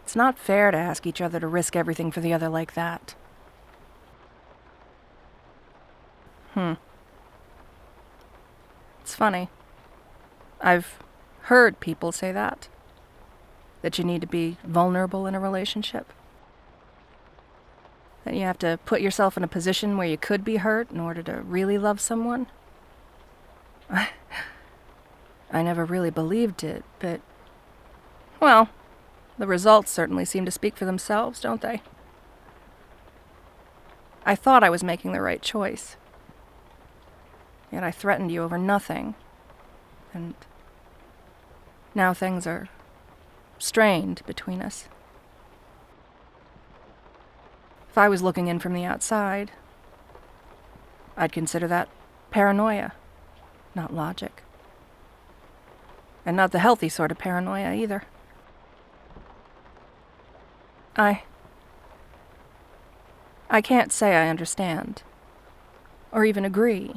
Speaker 1: It's not fair to ask each other to risk everything for the other like that. It's funny. I've heard people say that you need to be vulnerable in a relationship. That you have to put yourself in a position where you could be hurt in order to really love someone. I never really believed it, but... well, the results certainly seem to speak for themselves, don't they? I thought I was making the right choice. Yet I threatened you over nothing. And now things are strained between us. If I was looking in from the outside, I'd consider that paranoia, not logic. And not the healthy sort of paranoia either. I can't say I understand. Or even agree.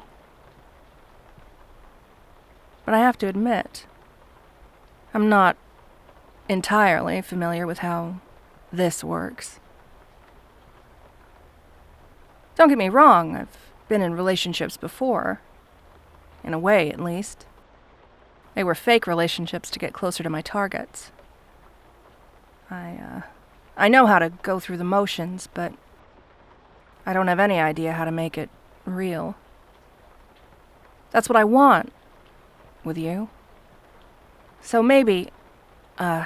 Speaker 1: But I have to admit, I'm not entirely familiar with how this works. Don't get me wrong, I've been in relationships before. In a way, at least. They were fake relationships to get closer to my targets. I know how to go through the motions, but I don't have any idea how to make it real. That's what I want with you. So maybe I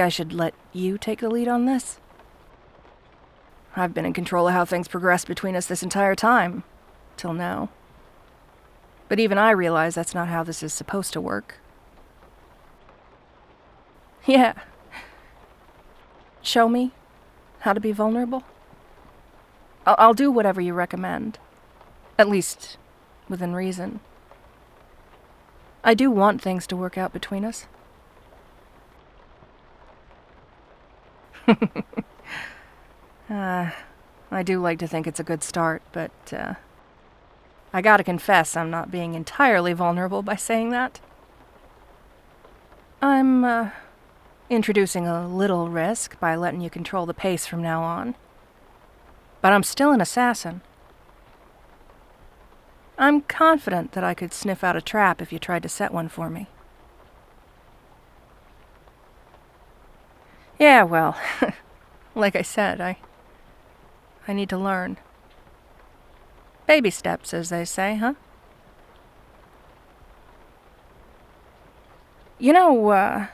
Speaker 1: should let you take the lead on this. I've been in control of how things progressed between us this entire time, till now. But even I realize that's not how this is supposed to work. Yeah. Show me how to be vulnerable. I'll do whatever you recommend. At least, within reason. I do want things to work out between us. I do like to think it's a good start, but, I gotta confess I'm not being entirely vulnerable by saying that. I'm, introducing a little risk by letting you control the pace from now on. But I'm still an assassin. I'm confident that I could sniff out a trap if you tried to set one for me. Yeah, well, like I said, I need to learn. Baby steps, as they say, huh? You know,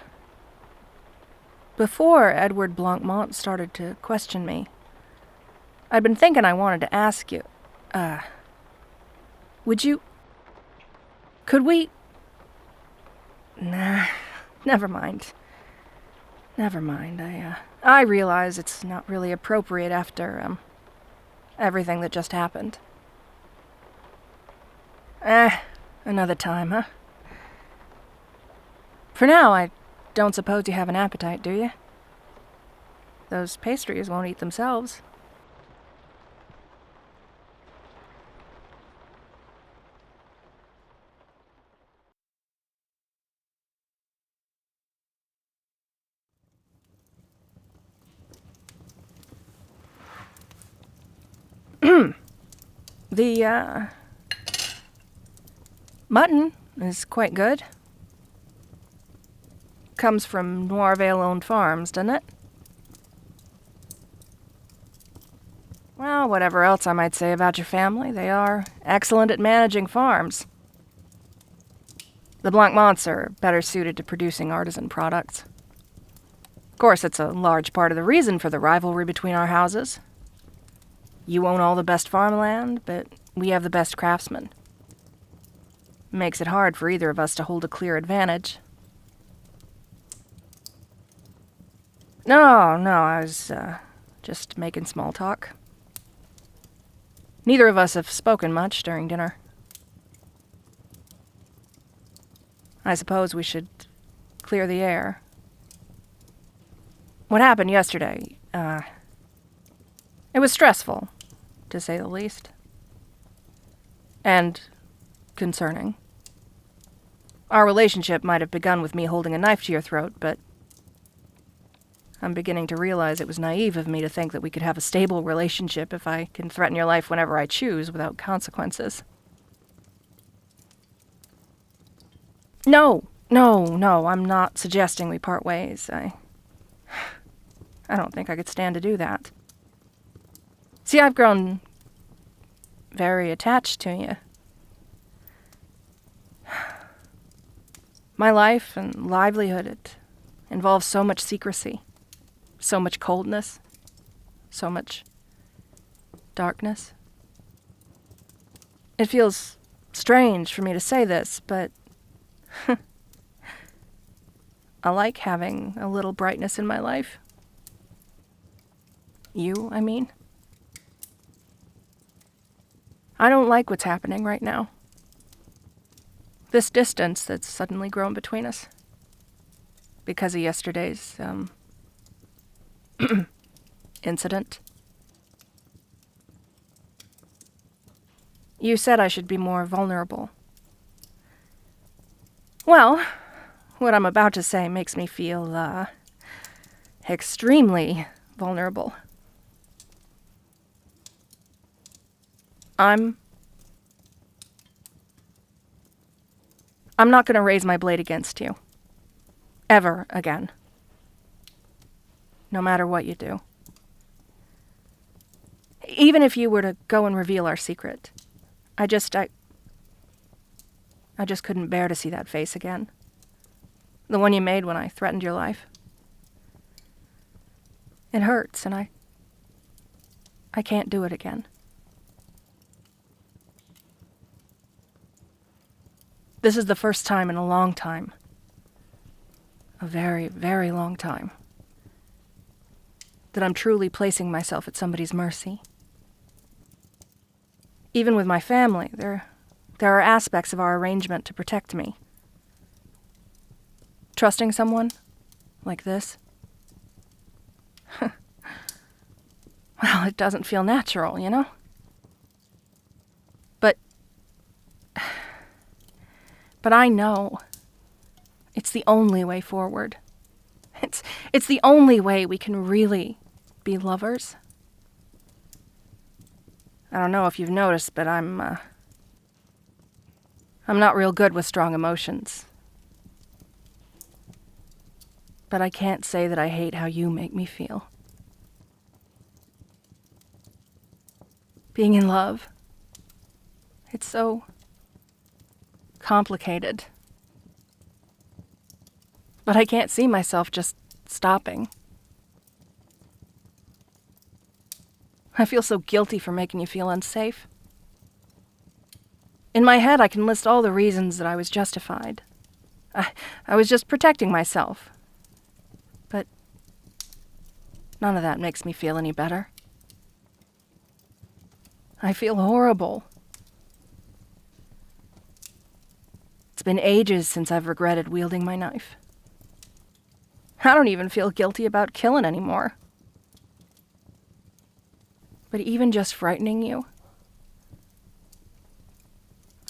Speaker 1: before Edward Blancmont started to question me, I'd been thinking I wanted to ask you, could we... Nah, never mind. I realize it's not really appropriate after, everything that just happened. Another time, huh? For now, I don't suppose you have an appetite, do you? Those pastries won't eat themselves. The, mutton is quite good. Comes from Noirvale-owned farms, doesn't it? Well, whatever else I might say about your family, they are excellent at managing farms. The Blancmonts are better suited to producing artisan products. Of course, it's a large part of the reason for the rivalry between our houses. You own all the best farmland, but we have the best craftsmen. Makes it hard for either of us to hold a clear advantage. No, I was, just making small talk. Neither of us have spoken much during dinner. I suppose we should clear the air. What happened yesterday, it was stressful, to say the least. And concerning. Our relationship might have begun with me holding a knife to your throat, but I'm beginning to realize it was naive of me to think that we could have a stable relationship if I can threaten your life whenever I choose without consequences. No, I'm not suggesting we part ways. I don't think I could stand to do that. See, I've grown very attached to you. My life and livelihood, it involves so much secrecy, so much coldness, so much darkness. It feels strange for me to say this, but I like having a little brightness in my life. You, I mean. I don't like what's happening right now. This distance that's suddenly grown between us. Because of yesterday's, incident. You said I should be more vulnerable. Well, what I'm about to say makes me feel, extremely vulnerable. I'm not going to raise my blade against you. Ever again. No matter what you do. Even if you were to go and reveal our secret. I just couldn't bear to see that face again. The one you made when I threatened your life. It hurts, and I can't do it again. This is the first time in a long time. A very, very long time. That I'm truly placing myself at somebody's mercy. Even with my family, there are aspects of our arrangement to protect me. Trusting someone like this? Well, it doesn't feel natural, you know? But I know it's the only way forward. It's the only way we can really be lovers. I don't know if you've noticed, but I'm not real good with strong emotions. But I can't say that I hate how you make me feel. Being in love, it's so complicated. But I can't see myself just stopping. I feel so guilty for making you feel unsafe. In my head, I can list all the reasons that I was justified. I was just protecting myself. But none of that makes me feel any better. I feel horrible. It's been ages since I've regretted wielding my knife. I don't even feel guilty about killing anymore. But even just frightening you,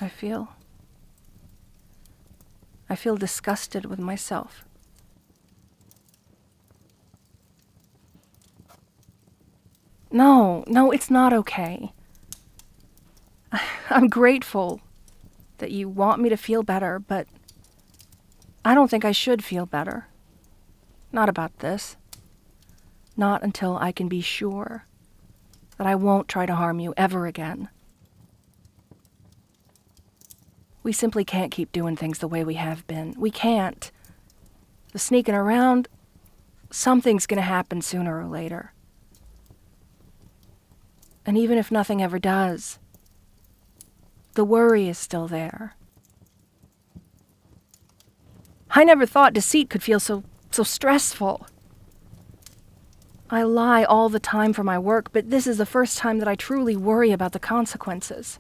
Speaker 1: I feel disgusted with myself. No, it's not okay. I'm grateful that you want me to feel better, but I don't think I should feel better. Not about this. Not until I can be sure that I won't try to harm you ever again. We simply can't keep doing things the way we have been. We can't. The sneaking around, something's gonna happen sooner or later. And even if nothing ever does, the worry is still there. I never thought deceit could feel so stressful. I lie all the time for my work, but this is the first time that I truly worry about the consequences.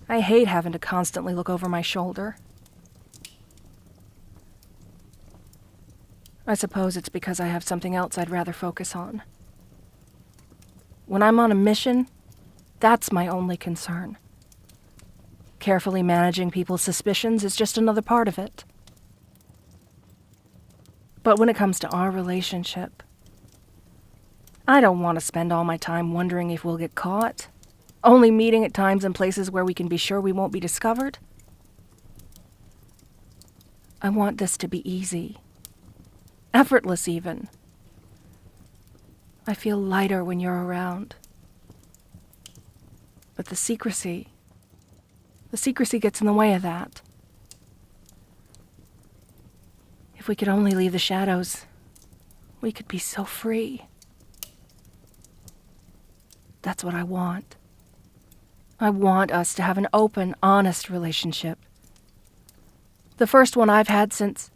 Speaker 1: I hate having to constantly look over my shoulder. I suppose it's because I have something else I'd rather focus on. When I'm on a mission, that's my only concern. Carefully managing people's suspicions is just another part of it. But when it comes to our relationship, I don't want to spend all my time wondering if we'll get caught, only meeting at times and places where we can be sure we won't be discovered. I want this to be easy. Effortless, even. I feel lighter when you're around. But the secrecy gets in the way of that. If we could only leave the shadows, we could be so free. That's what I want. I want us to have an open, honest relationship. The first one I've had since,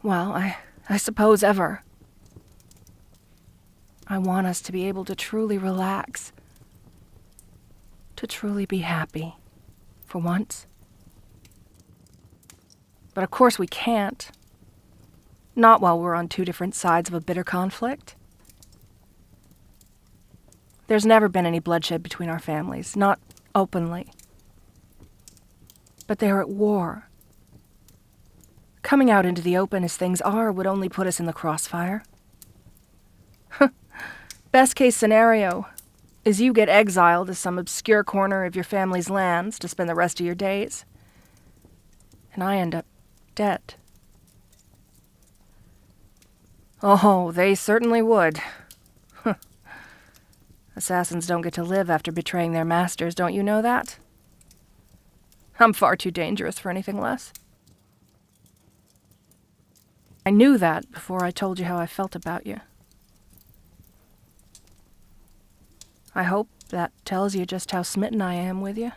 Speaker 1: well, I suppose ever. I want us to be able to truly relax, to truly be happy. for once. But of course we can't. Not while we're on two different sides of a bitter conflict. There's never been any bloodshed between our families, not openly. But they're at war. Coming out into the open as things are would only put us in the crossfire. Best case scenario is you get exiled to some obscure corner of your family's lands to spend the rest of your days. And I end up dead. Oh, they certainly would. Assassins don't get to live after betraying their masters, don't you know that? I'm far too dangerous for anything less. I knew that before I told you how I felt about you. I hope that tells you just how smitten I am with you.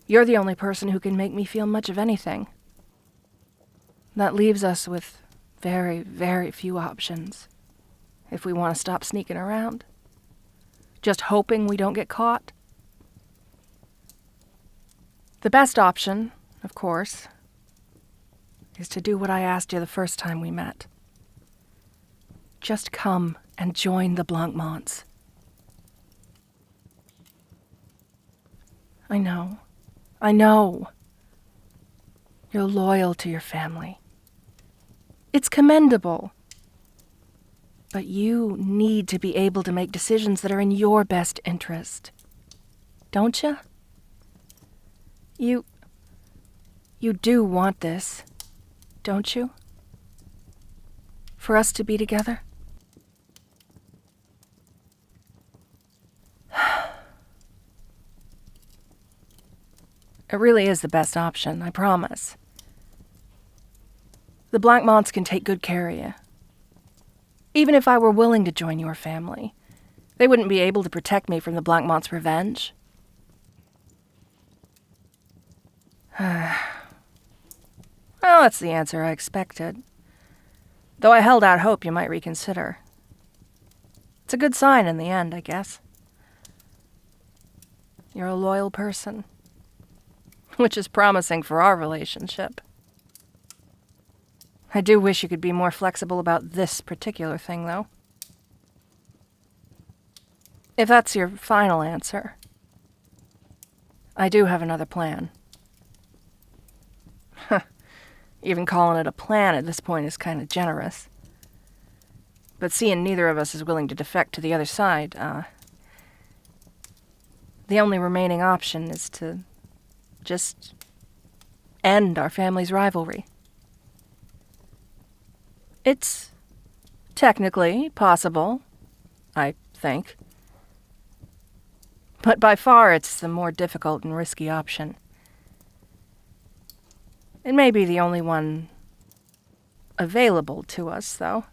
Speaker 1: You're the only person who can make me feel much of anything. That leaves us with very, very few options if we want to stop sneaking around. Just hoping we don't get caught. The best option, of course, is to do what I asked you the first time we met. Just come and join the Blackmails. I know. You're loyal to your family. It's commendable. But you need to be able to make decisions that are in your best interest. Don't you? You do want this, don't you? For us to be together? It really is the best option, I promise. The Blackmails can take good care of you. Even if I were willing to join your family, they wouldn't be able to protect me from the Blackmails' revenge. Well, that's the answer I expected. Though I held out hope you might reconsider. It's a good sign in the end, I guess. You're a loyal person. Which is promising for our relationship. I do wish you could be more flexible about this particular thing, though. If that's your final answer, I do have another plan. Even calling it a plan at this point is kind of generous. But seeing neither of us is willing to defect to the other side, the only remaining option is to just end our family's rivalry. It's technically possible, I think. But by far it's the more difficult and risky option. It may be the only one available to us, though.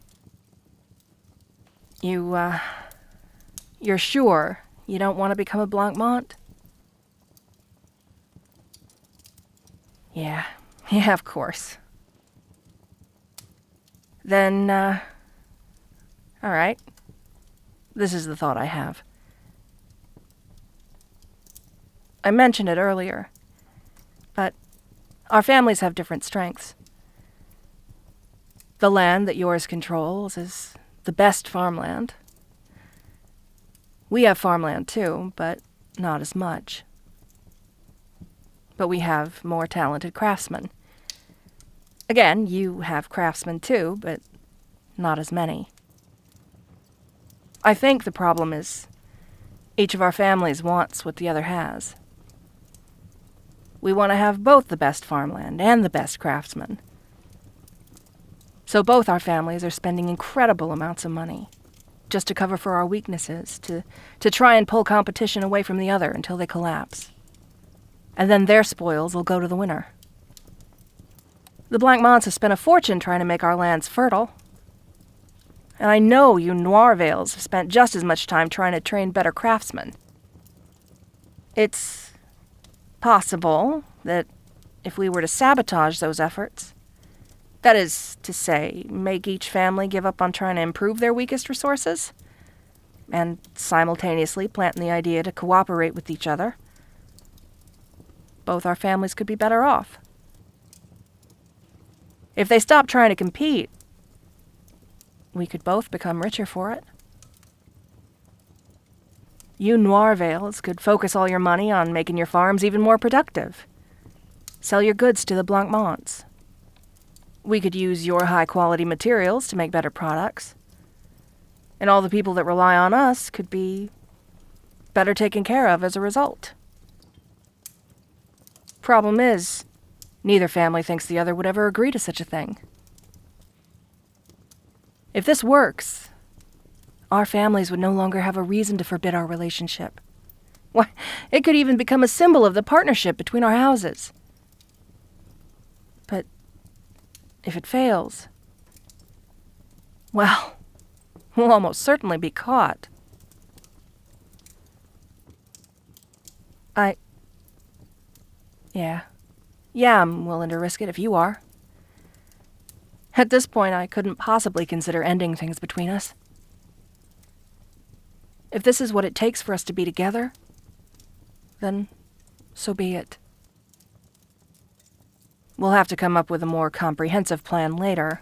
Speaker 1: You're sure you don't want to become a Blackmail? Yeah, of course. Then, all right. This is the thought I have. I mentioned it earlier, but our families have different strengths. The land that yours controls is the best farmland. We have farmland too, but not as much. But we have more talented craftsmen. Again, you have craftsmen too, but not as many. I think the problem is each of our families wants what the other has. We want to have both the best farmland and the best craftsmen. So both our families are spending incredible amounts of money just to cover for our weaknesses, to try and pull competition away from the other until they collapse. And then their spoils will go to the winner. The Blackmails have spent a fortune trying to make our lands fertile. And I know you Noirvales have spent just as much time trying to train better craftsmen. It's possible that if we were to sabotage those efforts, that is to say, make each family give up on trying to improve their weakest resources, and simultaneously plant the idea to cooperate with each other, both our families could be better off. If they stopped trying to compete, we could both become richer for it. You Noirvales could focus all your money on making your farms even more productive. Sell your goods to the Blancmonts. We could use your high-quality materials to make better products. And all the people that rely on us could be better taken care of as a result. Problem is, neither family thinks the other would ever agree to such a thing. If this works, our families would no longer have a reason to forbid our relationship. Why, it could even become a symbol of the partnership between our houses. But if it fails, well, we'll almost certainly be caught. Yeah, I'm willing to risk it if you are. At this point, I couldn't possibly consider ending things between us. If this is what it takes for us to be together, then so be it. We'll have to come up with a more comprehensive plan later.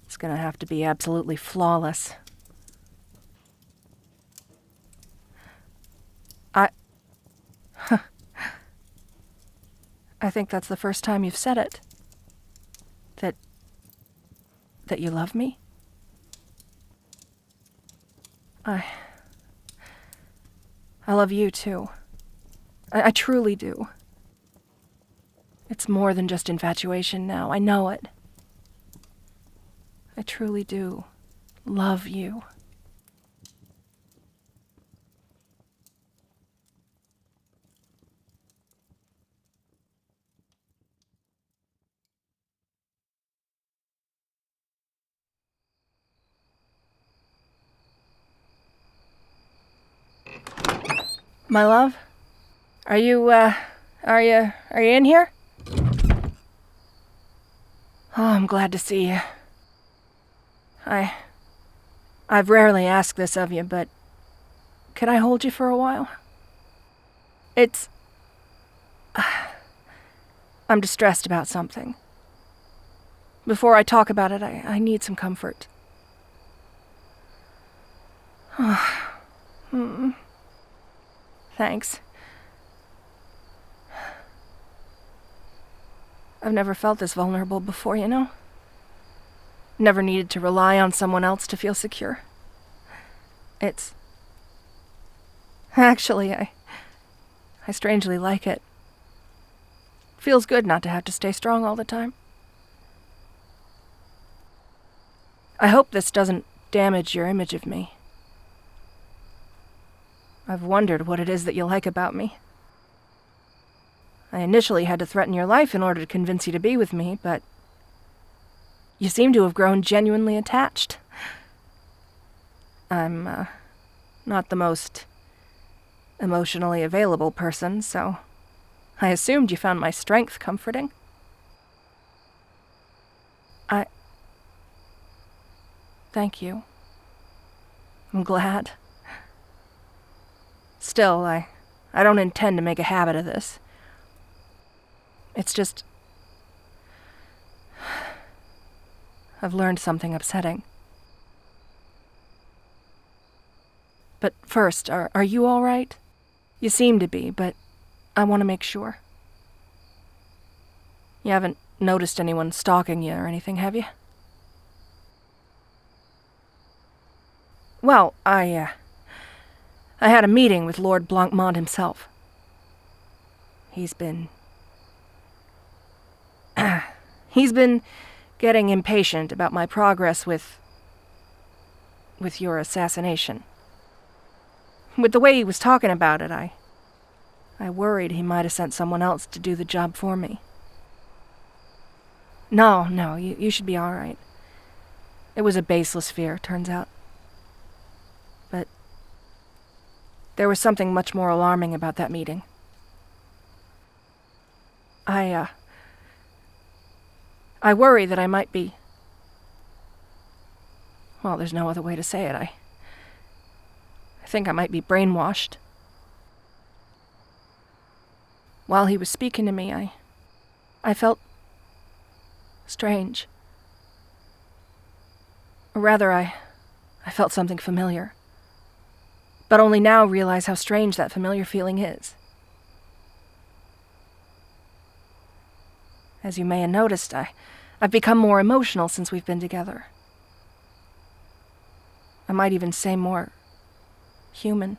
Speaker 1: It's gonna have to be absolutely flawless. I think that's the first time you've said it. That you love me? I love you, too. I truly do. It's more than just infatuation now. I know it. I truly do love you. My love? Are you in here? Oh, I'm glad to see you. I've rarely asked this of you, but could I hold you for a while? I'm distressed about something. Before I talk about it, I need some comfort. Thanks. I've never felt this vulnerable before, you know? Never needed to rely on someone else to feel secure. Actually, I strangely like it. Feels good not to have to stay strong all the time. I hope this doesn't damage your image of me. I've wondered what it is that you like about me. I initially had to threaten your life in order to convince you to be with me, but you seem to have grown genuinely attached. I'm, not the most emotionally available person, so I assumed you found my strength comforting. Thank you. I'm glad. Still, I don't intend to make a habit of this. It's just... I've learned something upsetting. But first, are you all right? You seem to be, but I want to make sure. You haven't noticed anyone stalking you or anything, have you? Well, I had a meeting with Lord Blancmont himself. He's been getting impatient about my progress with your assassination. With the way he was talking about it, I worried he might have sent someone else to do the job for me. No, you should be all right. It was a baseless fear, turns out. But there was something much more alarming about that meeting. I worry that I might be... Well, there's no other way to say it. I think I might be brainwashed. while he was speaking to me, I felt strange. Or rather, I felt something familiar. But only now realize how strange that familiar feeling is. As you may have noticed, I've become more emotional since we've been together. I might even say more human.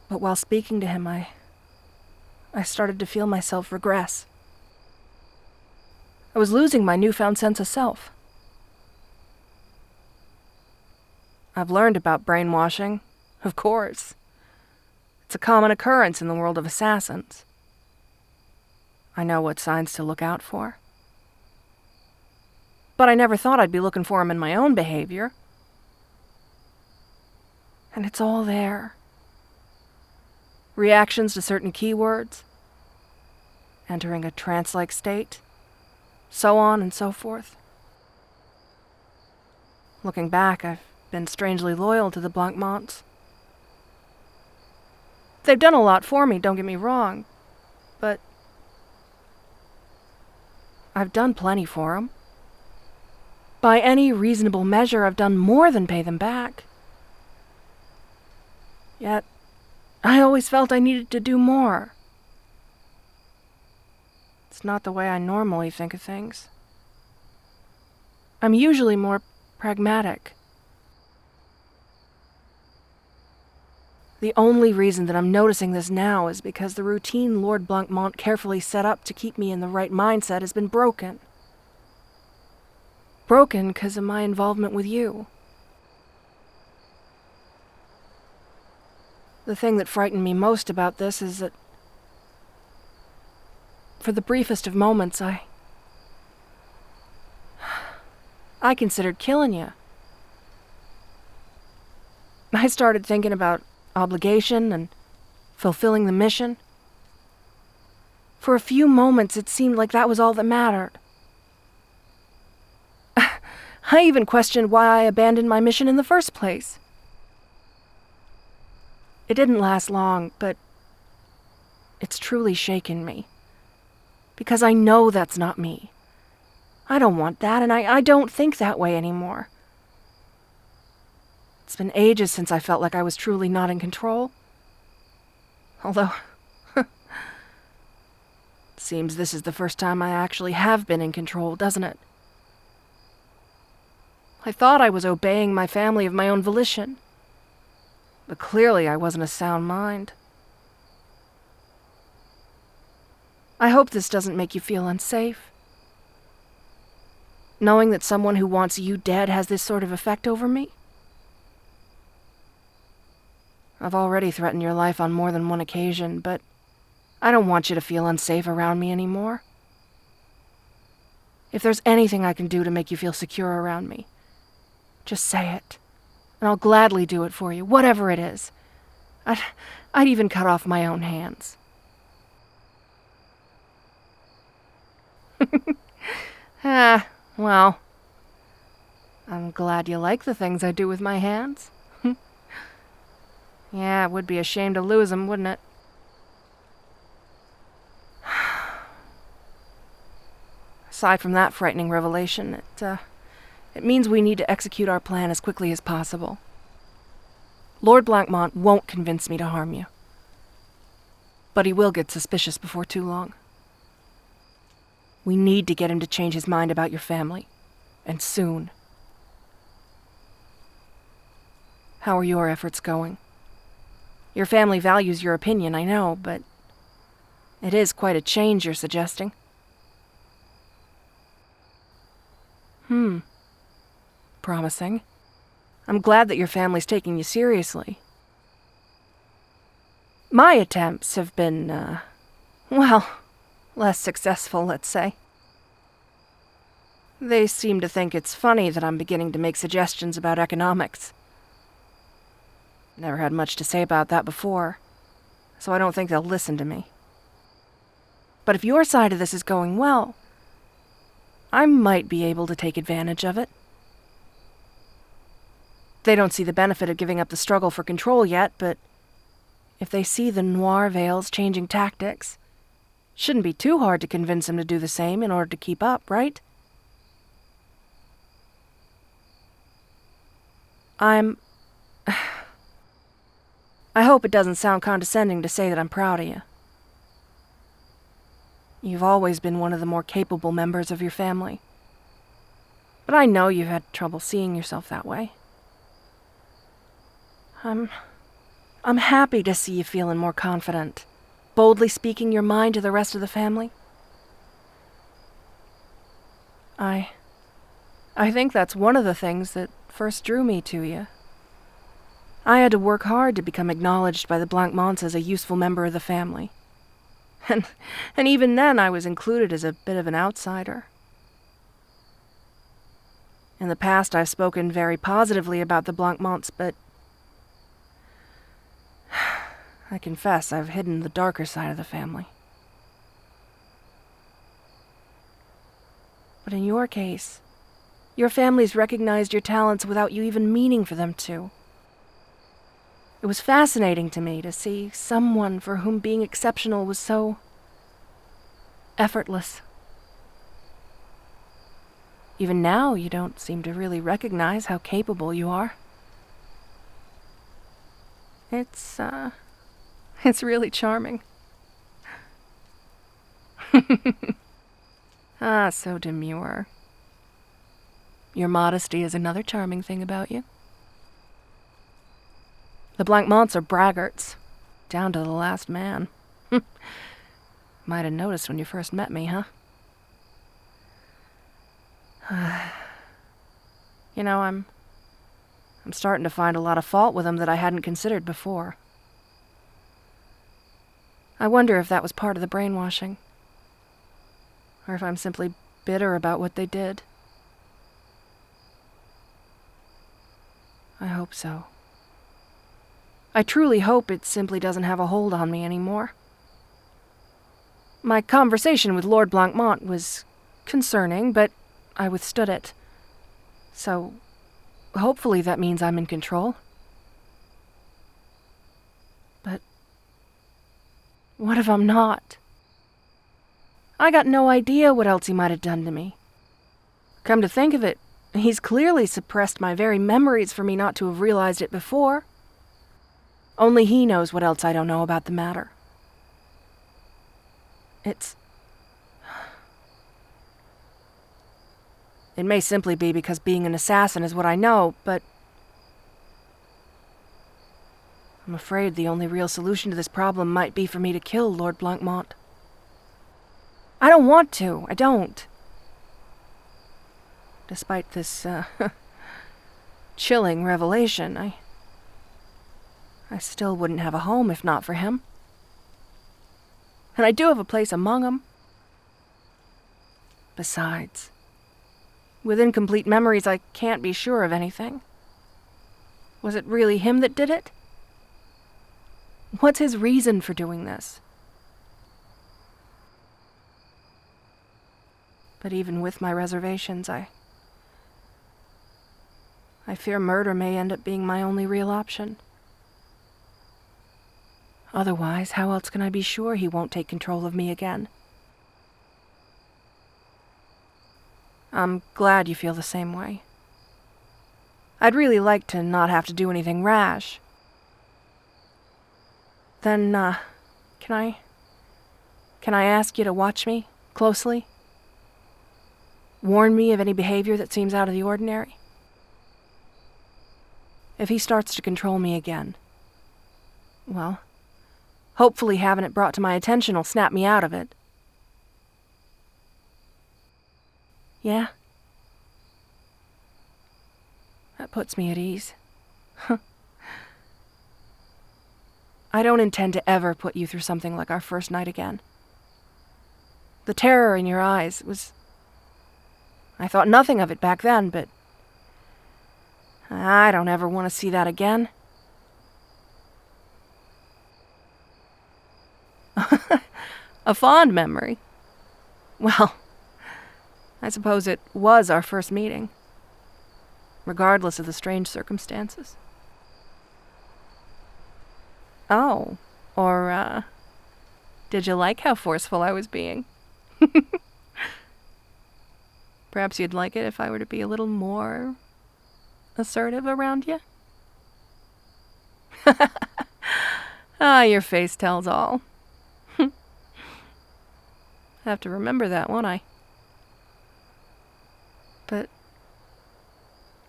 Speaker 1: But while speaking to him, I started to feel myself regress. I was losing my newfound sense of self. I've learned about brainwashing, of course. It's a common occurrence in the world of assassins. I know what signs to look out for. But I never thought I'd be looking for them in my own behavior. And it's all there. Reactions to certain keywords, entering a trance-like state, so on and so forth. Looking back, I've been strangely loyal to the Blackmails. They've done a lot for me, don't get me wrong, but I've done plenty for them. By any reasonable measure, I've done more than pay them back. Yet, I always felt I needed to do more. It's not the way I normally think of things. I'm usually more pragmatic. The only reason that I'm noticing this now is because the routine Lord Blackmail carefully set up to keep me in the right mindset has been broken. Broken because of my involvement with you. The thing that frightened me most about this is that, for the briefest of moments, I considered killing you. I started thinking about obligation and fulfilling the mission. For a few moments, it seemed like that was all that mattered. I even questioned why I abandoned my mission in the first place. It didn't last long, but it's truly shaken me. Because I know that's not me. I don't want that, and I don't think that way anymore. It's been ages since I felt like I was truly not in control. Although, it seems this is the first time I actually have been in control, doesn't it? I thought I was obeying my family of my own volition. But clearly I wasn't a sound mind. I hope this doesn't make you feel unsafe. Knowing that someone who wants you dead has this sort of effect over me. I've already threatened your life on more than one occasion, but I don't want you to feel unsafe around me anymore. If there's anything I can do to make you feel secure around me, just say it. And I'll gladly do it for you, whatever it is. I'd even cut off my own hands. Well, I'm glad you like the things I do with my hands. Yeah, it would be a shame to lose them, wouldn't it? Aside from that frightening revelation, it means we need to execute our plan as quickly as possible. Lord Blackmail won't convince me to harm you. But he will get suspicious before too long. We need to get him to change his mind about your family. And soon. How are your efforts going? Your family values your opinion, I know, but it is quite a change you're suggesting. Promising. I'm glad that your family's taking you seriously. My attempts have been, less successful, let's say. They seem to think it's funny that I'm beginning to make suggestions about economics. Never had much to say about that before, so I don't think they'll listen to me. But if your side of this is going well, I might be able to take advantage of it. They don't see the benefit of giving up the struggle for control yet, but If they see the noir veils changing tactics, shouldn't be too hard to convince them to do the same in order to keep up, right? I hope it doesn't sound condescending to say that I'm proud of you. You've always been one of the more capable members of your family. But I know you've had trouble seeing yourself that way. I'm happy to see you feeling more confident, boldly speaking your mind to the rest of the family. I think that's one of the things that first drew me to you. I had to work hard to become acknowledged by the Blackmails as a useful member of the family. And even then I was included as a bit of an outsider. In the past I've spoken very positively about the Blackmails, but I confess I've hidden the darker side of the family. But in your case, your family's recognized your talents without you even meaning for them to. It was fascinating to me to see someone for whom being exceptional was so effortless. Even now, you don't seem to really recognize how capable you are. It's really charming. Ah, so demure. Your modesty is another charming thing about you. The Blackmails are braggarts, down to the last man. Might have noticed when you first met me, huh? You know, I'm starting to find a lot of fault with them that I hadn't considered before. I wonder if that was part of the brainwashing. Or if I'm simply bitter about what they did. I hope so. I truly hope it simply doesn't have a hold on me anymore. My conversation with Lord Blackmail was concerning, but I withstood it. So, hopefully that means I'm in control. But what if I'm not? I got no idea what else he might have done to me. Come to think of it, he's clearly suppressed my very memories for me not to have realized it before. Only he knows what else I don't know about the matter. It may simply be because being an assassin is what I know, but I'm afraid the only real solution to this problem might be for me to kill Lord Blackmail. I don't want to. I don't. Despite this, chilling revelation, I still wouldn't have a home if not for him. And I do have a place among them. Besides, with incomplete memories, I can't be sure of anything. Was it really him that did it? What's his reason for doing this? But even with my reservations, I fear murder may end up being my only real option. Otherwise, how else can I be sure he won't take control of me again? I'm glad you feel the same way. I'd really like to not have to do anything rash. Then, can I ask you to watch me closely? Warn me of any behavior that seems out of the ordinary? If he starts to control me again, well, hopefully having it brought to my attention will snap me out of it. Yeah? That puts me at ease. I don't intend to ever put you through something like our first night again. The terror in your eyes was... I thought nothing of it back then, but... I don't ever want to see that again. A fond memory. Well, I suppose it was our first meeting, regardless of the strange circumstances. Oh, Or, did you like how forceful I was being? Perhaps you'd like it if I were to be a little more assertive around you? Ah, your face tells all. Have to remember that, won't I? But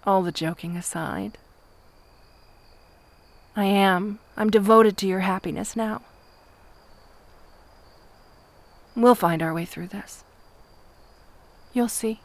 Speaker 1: all the joking aside, I'm devoted to your happiness now. We'll find our way through this. You'll see.